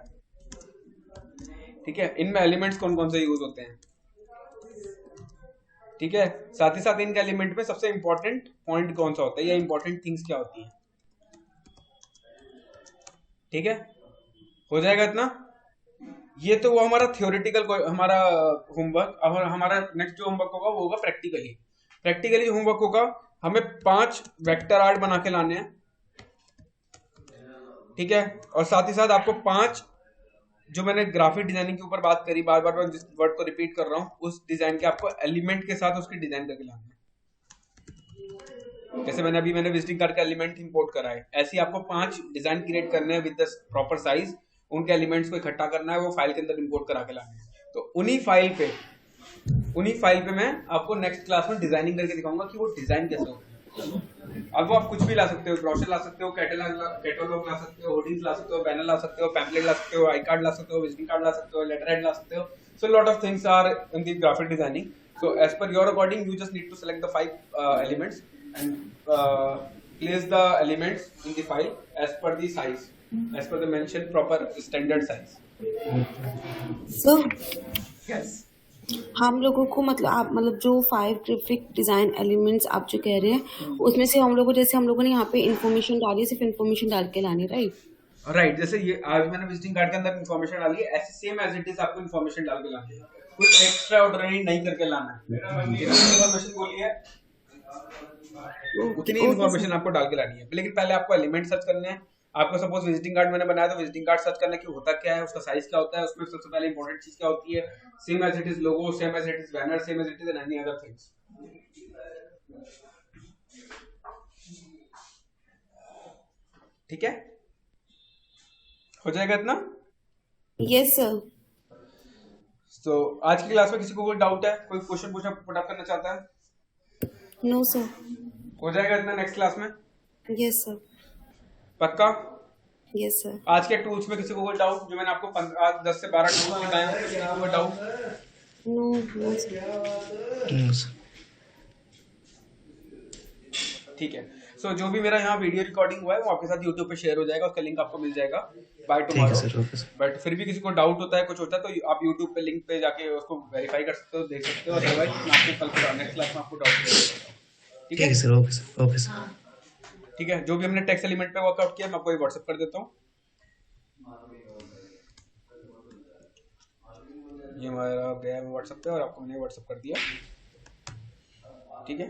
ठीक है, इनमें एलिमेंट्स कौन कौन से यूज होते हैं, ठीक है। साथ ही साथ इनके एलिमेंट में सबसे इंपॉर्टेंट पॉइंट कौन सा होता है या इंपॉर्टेंट थिंग्स क्या होती हैं, ठीक है। हो जाएगा इतना। ये तो वो हमारा थ्योरेटिकल हमारा होमवर्क। अब हमारा नेक्स्ट जो होमवर्क होगा वो होगा प्रैक्टिकली। प्रैक्टिकली जो होमवर्क होगा, हमें 5 वेक्टर आर्ट बना के लाने हैं, ठीक है। और साथ ही साथ आपको 5 जो मैंने ग्राफिक डिजाइनिंग के ऊपर बात करी, बार बार मैं जिस वर्ड को रिपीट कर रहा हूँ, उस डिजाइन के आपको एलिमेंट के साथ उसकी डिजाइन करके लाना है। जैसे मैंने विजिटिंग कार्ड का एलिमेंट इंपोर्ट करा है, ऐसे ही आपको 5 डिजाइन क्रिएट करने हैं विद द प्रॉपर साइज, उनके एलिमेंट्स को इकट्ठा करना है, वो फाइल के अंदर इंपोर्ट करा के लाना है। तो उन्हीं फाइल पे मैं आपको नेक्स्ट क्लास में डिजाइनिंग करके दिखाऊंगा कि वो डिजाइन कैसे होता है। अब वो आप कुछ भी ला सकते हो, ब्रोशर ला सकते हो, कैटलॉग ला सकते हो, होर्डिंग्स ला सकते हो, बैनर ला सकते हो, पैम्पलेट ला सकते हो, आई कार्ड ला सकते हो, विजिटिंग कार्ड ला सकते हो, लेटर हेड ला सकते हो। So lot of things are in the graphic designing. So as per your according you just need to select the 5 elements and place the elements in the file as per the size, as per the mentioned proper standard size. So Yes. हम लोगों को आप जो 5 graphic design elements आप जो कह रहे हैं, उसमें से हम लोगों ने यहाँ पे इंफॉर्मेशन डाली, सिर्फ इंफॉर्मेशन डाल के लानी, राइट। जैसे ये आज मैंने विजिटिंग कार्ड के अंदर इंफॉर्मेशन डाली है, ऐसे सेम एज इट इज आपको इंफॉर्मेशन डाल के लानी है, कुछ एक्स्ट्रा ऑर्डिनरी नहीं करके लाना है। जितनी इंफॉर्मेशन बोली है उतनी इंफॉर्मेशन आपको डाल के लानी है। लेकिन पहले आपको एलिमेंट सर्च करने हैं। आपको सपोज विजिटिंग कार्ड मैंने बनाया तो विजिटिंग कार्ड सर्च करना कि होता क्या है, उसका साइज क्या होता है, उसमें सबसे पहले इंपॉर्टेंट चीज क्या होती है, same as it is logo, same as it is banner, same as it is any other things, ठीक है। हो जाएगा इतना। Yes sir. तो आज की क्लास में किसी को कोई डाउट है, कोई क्वेश्चन पूछना पुटअप करना चाहता है? No sir. हो जाएगा इतना नेक्स्ट क्लास में। Yes sir. पक्का? Yes sir. आज के टूल्स में किसी को कोई डाउट, जो मैंने आपको 10 से 12 टूल्स बताए हैं, किसी को कोई डाउट? No sir. ठीक है। सो जो भी मेरा यहाँ वीडियो रिकॉर्डिंग हुआ है वो आपके साथ यूट्यूब पे शेयर हो जाएगा, उसका लिंक आपको मिल जाएगा बाय टुमारो। बट फिर भी किसी को डाउट होता है, कुछ होता है, तो आप यूट्यूब पे लिंक पे जाके उसको वेरीफाई कर सकते हो, देख सकते हो। अदरवाइज मैं आपको कल नेक्स्ट क्लास में आपको डाउट दे दूंगा, ठीक है sir. Okay sir. Okay sir, ठीक है। जो भी हमने टेक्स्ट एलिमेंट पे वर्कआउट किया मैं आपको व्हाट्सएप कर देता हूँ। ये हमारा गया है व्हाट्सएप पे और आपको मैंने व्हाट्सएप कर दिया, ठीक है।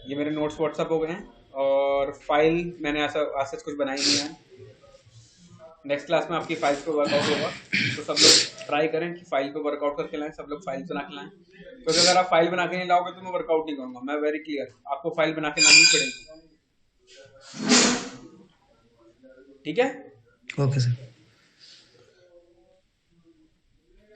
ये मेरे नोट्स व्हाट्सएप हो गए हैं और फाइल मैंने ऐसा कुछ बनाई नहीं है। नेक्स्ट क्लास में आपकी फाइल्स पे वर्कआउट होगा, तो सब लोग ट्राई करें कि फाइल पे वर्कआउट करके लाएं, सब लोग फाइल बना के लाएं। क्योंकि अगर आप फाइल बना के नहीं लाओगे तो मैं वर्कआउट नहीं करूँगा, मैं वेरी क्लियर, आपको फाइल बना के लानी पड़ेगी, ठीक है। Okay sir.